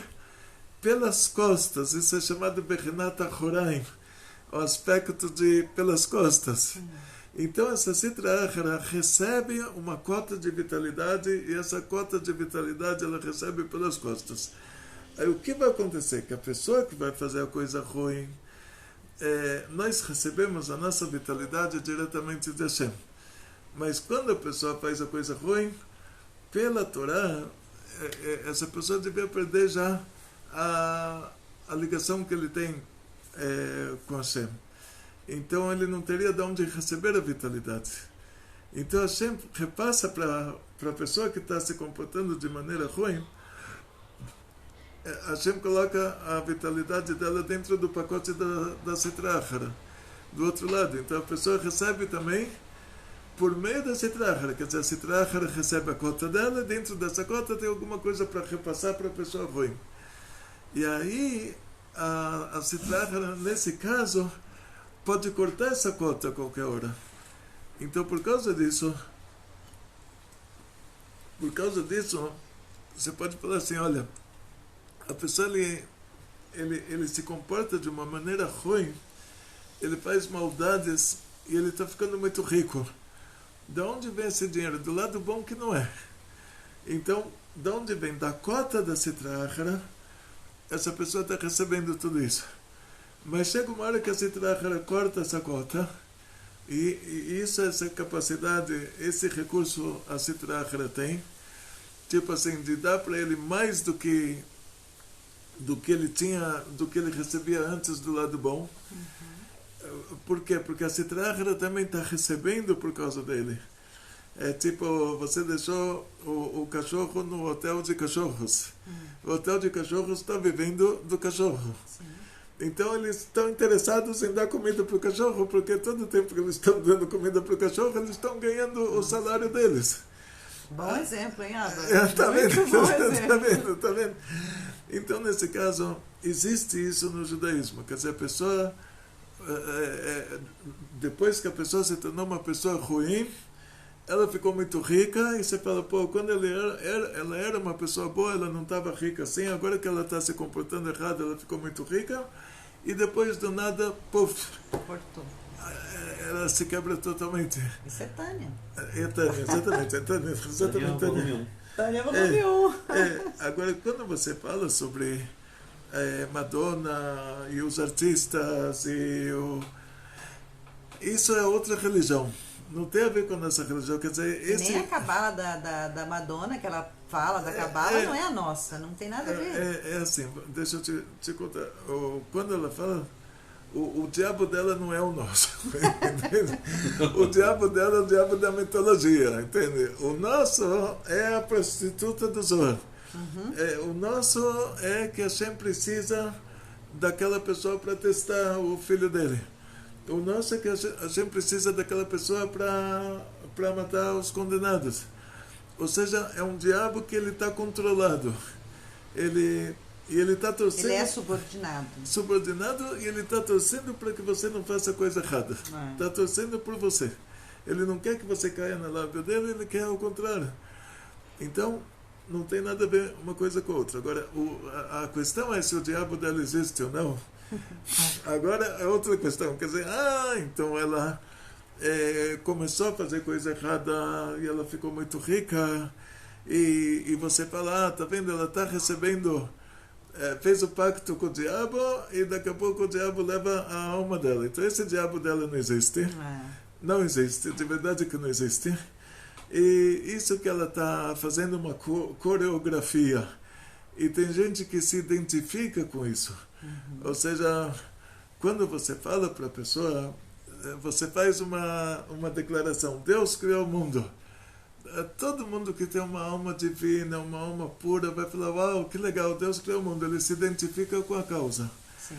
pelas costas. Isso é chamado Bechinat Achoraim, o aspecto de pelas costas. Então essa Sitra Achara recebe uma cota de vitalidade e essa cota de vitalidade ela recebe pelas costas. Aí o que vai acontecer? Que a pessoa que vai fazer a coisa ruim, nós recebemos a nossa vitalidade diretamente de Hashem. Mas quando a pessoa faz a coisa ruim, pela Torá, essa pessoa devia perder já a ligação que ele tem com Hashem. Então ele não teria de onde receber a vitalidade. Então Hashem repassa para a pessoa que está se comportando de maneira ruim, Hashem coloca a vitalidade dela dentro do pacote da Sitra Achara, do outro lado. Então a pessoa recebe também por meio da Sitra Achara, quer dizer, a Sitra Achara recebe a cota dela, dentro dessa cota tem alguma coisa para repassar para a pessoa ruim. E aí a Sitra Achara, nesse caso, pode cortar essa cota a qualquer hora. Então por causa disso, você pode falar assim, olha, a pessoa ele se comporta de uma maneira ruim, ele faz maldades e ele está ficando muito rico. De onde vem esse dinheiro? Do lado bom que não é. Então, de onde vem? Da cota da Sitra Achara, essa pessoa está recebendo tudo isso. Mas chega uma hora que a Sitra Achara corta essa cota, e isso, essa capacidade, esse recurso a Sitra Achara tem, tipo assim, de dar para ele mais do que ele tinha, do que ele recebia antes do lado bom. Por quê? Porque a Sitra Achara também está recebendo por causa dele. É tipo, você deixou o cachorro no hotel de cachorros. O hotel de cachorros está vivendo do cachorro. Sim. Então eles estão interessados em dar comida para o cachorro, porque todo o tempo que eles estão dando comida para o cachorro, eles estão ganhando o salário deles. Bom exemplo, hein, Ada? Está vendo? Tá vendo? Então, nesse caso, existe isso no judaísmo. Quer dizer, a pessoa, depois que a pessoa se tornou uma pessoa ruim, ela ficou muito rica, e você fala, pô, quando ela era uma pessoa boa, ela não estava rica assim, agora que ela está se comportando errado, ela ficou muito rica, e depois do nada, puf, cortou. Ela se quebra totalmente. Isso é Tânia. Exatamente. Tânia volume 1. Agora, quando você fala sobre Madonna e os artistas, isso é outra religião. Não tem a ver com a nossa religião. Quer dizer, nem a cabala da Madonna, que ela fala da cabala, não é a nossa. Não tem nada a ver. É assim, deixa eu te contar. Quando ela fala, o diabo dela não é o nosso. Entende? O diabo dela é o diabo da mitologia. Entende? O nosso é a prostituta do Zohar. O nosso é que a Hashem precisa daquela pessoa para testar o filho dele. O nosso é que a gente precisa daquela pessoa para matar os condenados. Ou seja, é um diabo que ele está controlado. Ele está torcendo. Ele é subordinado. Subordinado, e ele está torcendo para que você não faça coisa errada. Está torcendo por você. Ele não quer que você caia na lábia dele, ele quer o contrário. Então, não tem nada a ver uma coisa com a outra. Agora, a questão é se o diabo dela existe ou não. Agora é outra questão. Quer dizer, então ela começou a fazer coisa errada e ela ficou muito rica, e você fala, tá vendo, ela está recebendo, fez o pacto com o diabo, e daqui a pouco o diabo leva a alma dela. Então esse diabo dela não existe. Não existe, de verdade que não existe. E isso que ela está fazendo uma coreografia, e tem gente que se identifica com isso. Ou seja, quando você fala para a pessoa, você faz uma declaração, Deus criou o mundo. Todo mundo que tem uma alma divina, uma alma pura, vai falar, uau, que legal, Deus criou o mundo. Ele se identifica com a causa. Sim.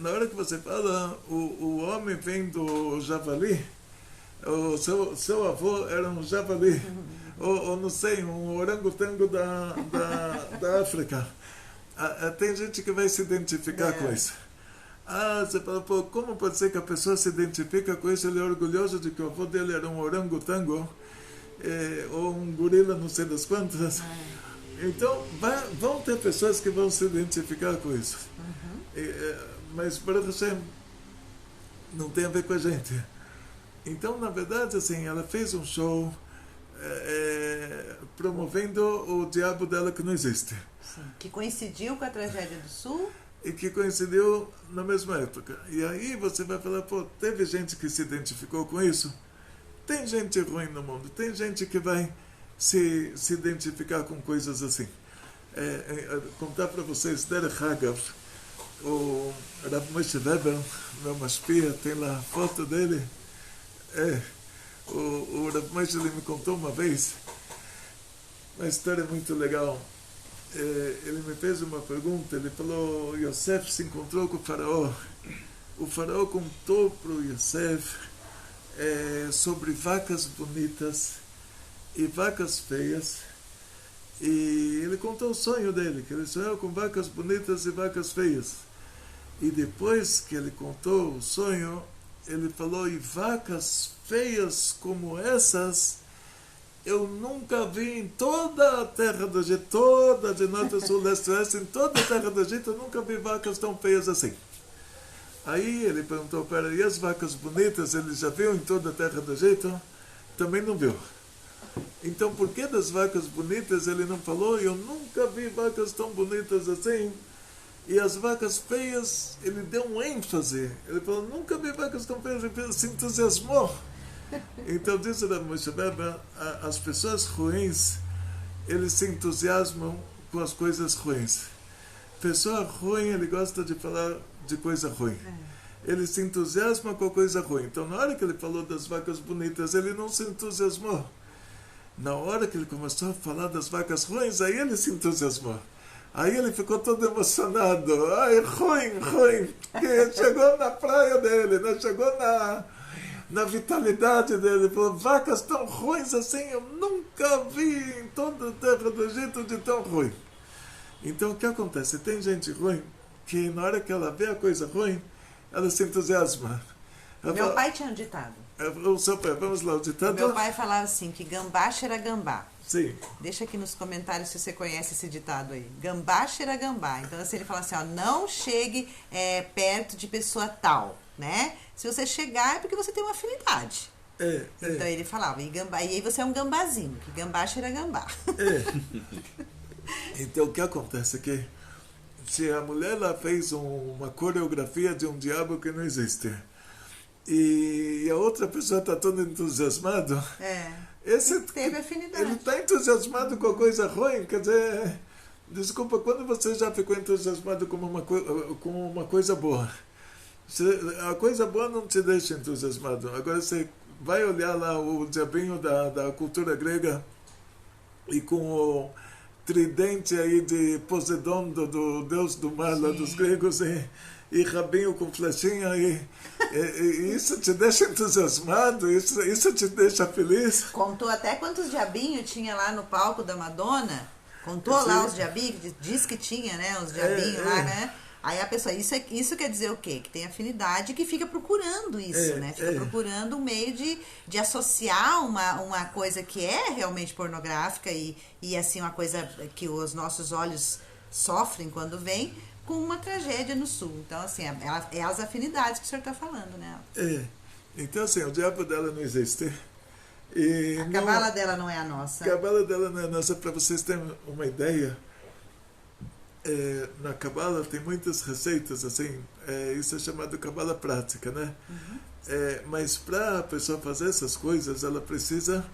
Na hora que você fala, o homem vem do javali, o seu avô era um javali, ou não sei, um orangotango da África. Tem gente que vai se identificar com isso. Você fala, pô, como pode ser que a pessoa se identifica com isso? Ele é orgulhoso de que o avô dele era um orangotango, ou um gorila, não sei das quantas. Então, vão ter pessoas que vão se identificar com isso. Mas, para você, não tem a ver com a gente. Então, na verdade, assim, ela fez um show promovendo o diabo dela que não existe. Sim, que coincidiu com a tragédia do Sul. E que coincidiu na mesma época. E aí você vai falar, pô, teve gente que se identificou com isso? Tem gente ruim no mundo, tem gente que vai se identificar com coisas assim. Contar para vocês, Derech Hagav, o Rav Moshe Weber, meu mashpia, tem lá a foto dele. O Rav Moshe me contou uma vez uma história muito legal. Ele me fez uma pergunta, ele falou, Yosef se encontrou com o faraó. O faraó contou para o Yosef sobre vacas bonitas e vacas feias. E ele contou o sonho dele, que ele sonhou com vacas bonitas e vacas feias. E depois que ele contou o sonho, ele falou, e vacas feias como essas eu nunca vi em toda a terra do Egito, toda de norte, sul, leste, oeste, em toda a terra do Egito, eu nunca vi vacas tão feias assim. Aí ele perguntou, pera, e as vacas bonitas, ele já viu em toda a terra do Egito? Também não viu. Então, por que das vacas bonitas ele não falou? Eu nunca vi vacas tão bonitas assim. E as vacas feias, ele deu um ênfase. Ele falou, nunca vi vacas tão feias, ele se entusiasmou. Então, diz o Rav Moshe Weber, as pessoas ruins, eles se entusiasmam com as coisas ruins. Pessoa ruim, ele gosta de falar de coisa ruim. Ele se entusiasma com a coisa ruim. Então, na hora que ele falou das vacas bonitas, ele não se entusiasmou. Na hora que ele começou a falar das vacas ruins, aí ele se entusiasmou. Aí ele ficou todo emocionado. Ai, ruim. Que chegou na praia dele, né? Chegou na vitalidade dele. Falou, vacas tão ruins assim, eu nunca vi em toda a terra do Egito de tão ruim. Então, o que acontece? Tem gente ruim que na hora que ela vê a coisa ruim, ela se entusiasma. Meu pai tinha um ditado. O seu pai, vamos lá, o ditado. Meu pai falava assim, que gambá cheira gambá. Sim. Deixa aqui nos comentários se você conhece esse ditado aí. Gambá cheira gambá. Então, assim, ele fala assim, ó, não chegue perto de pessoa tal, né? Se você chegar é porque você tem uma afinidade. Então, ele falava, e aí você é um gambazinho, que gambá cheira gambá. Então, o que acontece é que se a mulher lá fez uma coreografia de um diabo que não existe, e a outra pessoa está toda entusiasmada, esse teve afinidade. Ele está entusiasmado com a coisa ruim, quer dizer, desculpa, quando você já ficou entusiasmado com uma coisa boa, a coisa boa não te deixa entusiasmado. Agora você vai olhar lá o diabinho da cultura grega e com o tridente aí de Poseidon, do deus do mar lá dos gregos, e rabinho com flechinha, e isso te deixa entusiasmado, isso te deixa feliz. Contou até quantos diabinhos tinha lá no palco da Madonna, contou lá os diabinhos, diz que tinha, né, os diabinhos lá, né? Aí a pessoa, isso quer dizer o quê? Que tem afinidade, que fica procurando isso, né? Fica procurando um meio de associar uma coisa que é realmente pornográfica e assim, uma coisa que os nossos olhos sofrem quando vem, com uma tragédia no Sul. Então, assim, é as afinidades que o senhor está falando, né? Então, assim, o diabo dela não existe. A cabala dela não é a nossa. A cabala dela não é a nossa. Para vocês terem uma ideia, na cabala tem muitas receitas, assim, isso é chamado cabala prática, né? Mas para a pessoa fazer essas coisas, ela precisa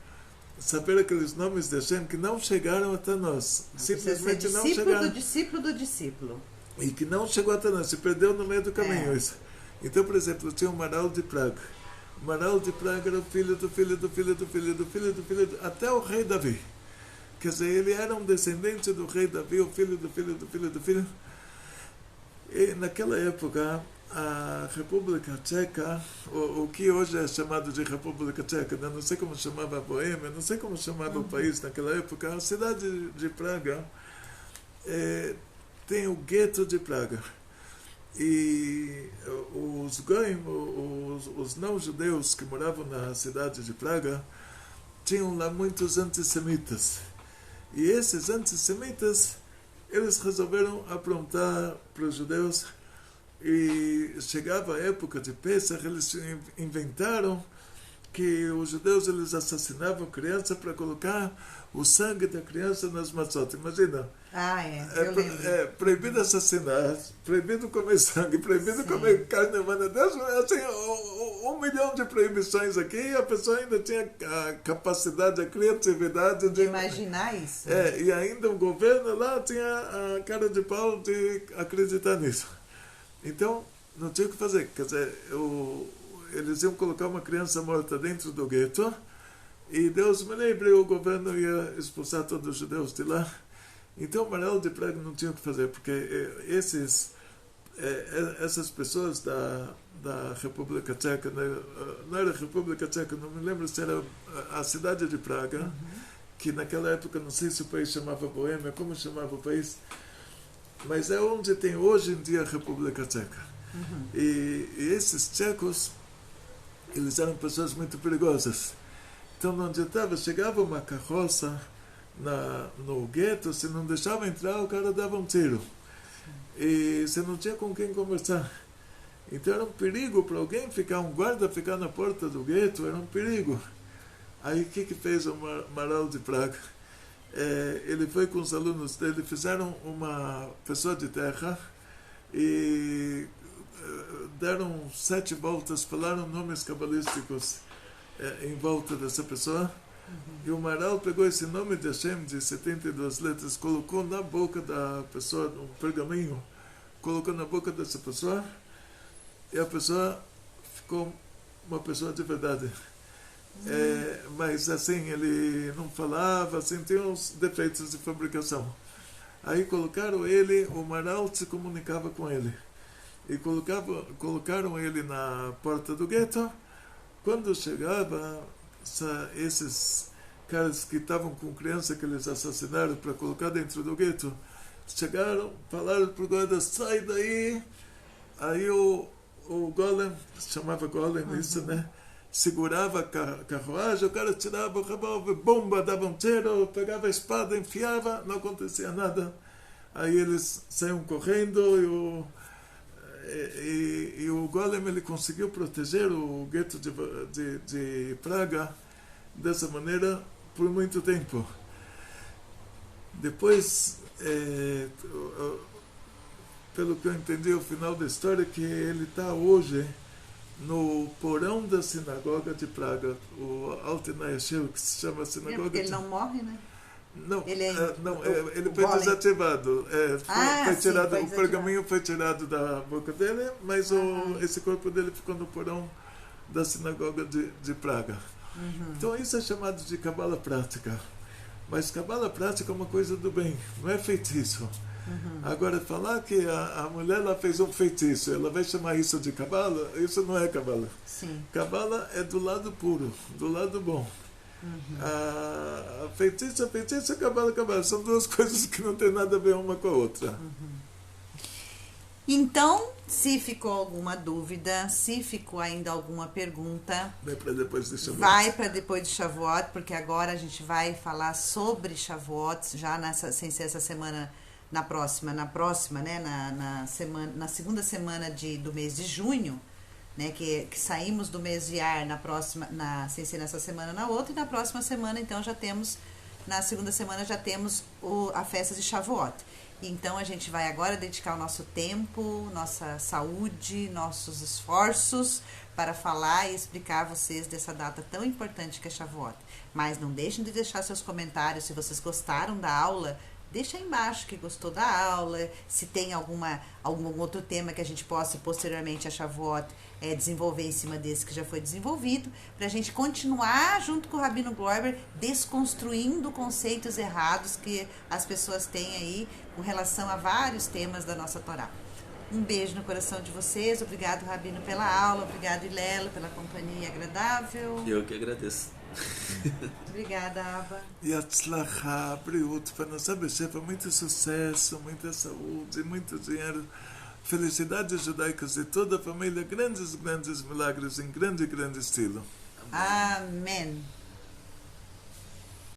saber aqueles nomes de Hashem que não chegaram até nós. Simplesmente não chegaram. Discípulo do discípulo. E que não chegou até nós, se perdeu no meio do caminho. Isso. Então, por exemplo, tinha o Maral de Praga. O Maral de Praga era o filho do filho do filho do filho do filho do filho, até o rei Davi. Quer dizer, ele era um descendente do rei Davi, o filho do filho do filho do filho. E naquela época, a República Tcheca, o que hoje é chamado de República Tcheca, não sei como chamava a Boêmia, não sei como chamava o país naquela época, a cidade de Praga tem o gueto de Praga. E os goim, os não-judeus que moravam na cidade de Praga, tinham lá muitos antissemitas. E esses antissemitas, eles resolveram aprontar para os judeus. E chegava a época de Pesach, eles inventaram que os judeus eles assassinavam criança para colocar o sangue da criança nas maçotas. Imagina. Eu lembro. É proibido assassinar, proibido comer sangue, proibido comer carne humana. Deus, assim, 1 milhão de proibições aqui e a pessoa ainda tinha a capacidade, a criatividade de imaginar isso. E ainda o governo lá tinha a cara de pau de acreditar nisso. Então, não tinha o que fazer. Quer dizer, eles iam colocar uma criança morta dentro do gueto e Deus me lembre, o governo ia expulsar todos os judeus de lá. Então, Manuel de Praga não tinha o que fazer, porque essas pessoas da República Tcheca, não era República Tcheca, não me lembro se era a cidade de Praga, que naquela época, não sei se o país chamava Boêmia, como chamava o país, mas é onde tem hoje em dia a República Tcheca. E esses tchecos, eles eram pessoas muito perigosas. Então, não adiantava, chegava uma carroça no gueto, se não deixava entrar, o cara dava um tiro. E você não tinha com quem conversar. Então era um perigo para alguém ficar, um guarda ficar na porta do gueto, era um perigo. Aí o que fez o Manuel de Praga? Ele foi com os alunos dele, fizeram uma pessoa de terra e deram 7 voltas, falaram nomes cabalísticos em volta dessa pessoa. E o Maharal pegou esse nome de Hashem de 72 letras, colocou na boca da pessoa, um pergaminho, colocou na boca dessa pessoa, e a pessoa ficou uma pessoa de verdade. Mas assim, ele não falava, assim, tinha uns defeitos de fabricação. Aí colocaram ele, o Maharal se comunicava com ele. E colocaram ele na porta do gueto. Quando chegava, esses caras que estavam com criança que eles assassinaram para colocar dentro do gueto, chegaram, falaram para o guarda, sai daí. Aí o golem, chamava golem isso, né? Segurava a carruagem, o cara tirava o revólver, bomba, dava um tiro, pegava a espada, enfiava, não acontecia nada. Aí eles saíam correndo e o golem ele conseguiu proteger o gueto de Praga dessa maneira por muito tempo. Depois, pelo que eu entendi, o final da história é que ele está hoje no porão da sinagoga de Praga, o Altenay Yeshiva, que se chama sinagoga. Porque ele não morre, né? Não, ele foi desativado. Foi tirado. O pergaminho foi tirado da boca dele, mas esse corpo dele ficou no porão da sinagoga de Praga. Então isso é chamado de cabala prática. Mas cabala prática é uma coisa do bem, não é feitiço. Agora, falar que a mulher lá fez um feitiço, ela vai chamar isso de cabala, isso não é cabala. Cabala é do lado puro, do lado bom. A feitiço, cabala, são duas coisas que não tem nada a ver uma com a outra. Então, se ficou alguma dúvida, se ficou ainda alguma pergunta, vai para depois de Shavuot. Vai para depois de Shavuot, porque agora a gente vai falar sobre Shavuot, já sem ser essa semana, na próxima, né, na segunda semana do mês de junho, né, que saímos do mês de Ar sem ser nessa semana, na outra, e na próxima semana, então, na segunda semana já temos a festa de Shavuot. Então, a gente vai agora dedicar o nosso tempo, nossa saúde, nossos esforços para falar e explicar a vocês dessa data tão importante que é Shavuot. Mas não deixem de deixar seus comentários, se vocês gostaram da aula, deixa aí embaixo que gostou da aula, se tem algum outro tema que a gente possa posteriormente a Shavuot desenvolver em cima desse que já foi desenvolvido, para a gente continuar junto com o Rabino Gloiber desconstruindo conceitos errados que as pessoas têm aí com relação a vários temas da nossa Torá. Um beijo no coração de vocês, obrigado Rabino pela aula, obrigado Ilela pela companhia agradável. Eu que agradeço. Obrigada, Ava. E atzlachá, briut, para nós abençoar, muito sucesso, muita saúde, muito dinheiro, felicidades judaicas de toda a família, grandes milagres em grande estilo. Amém.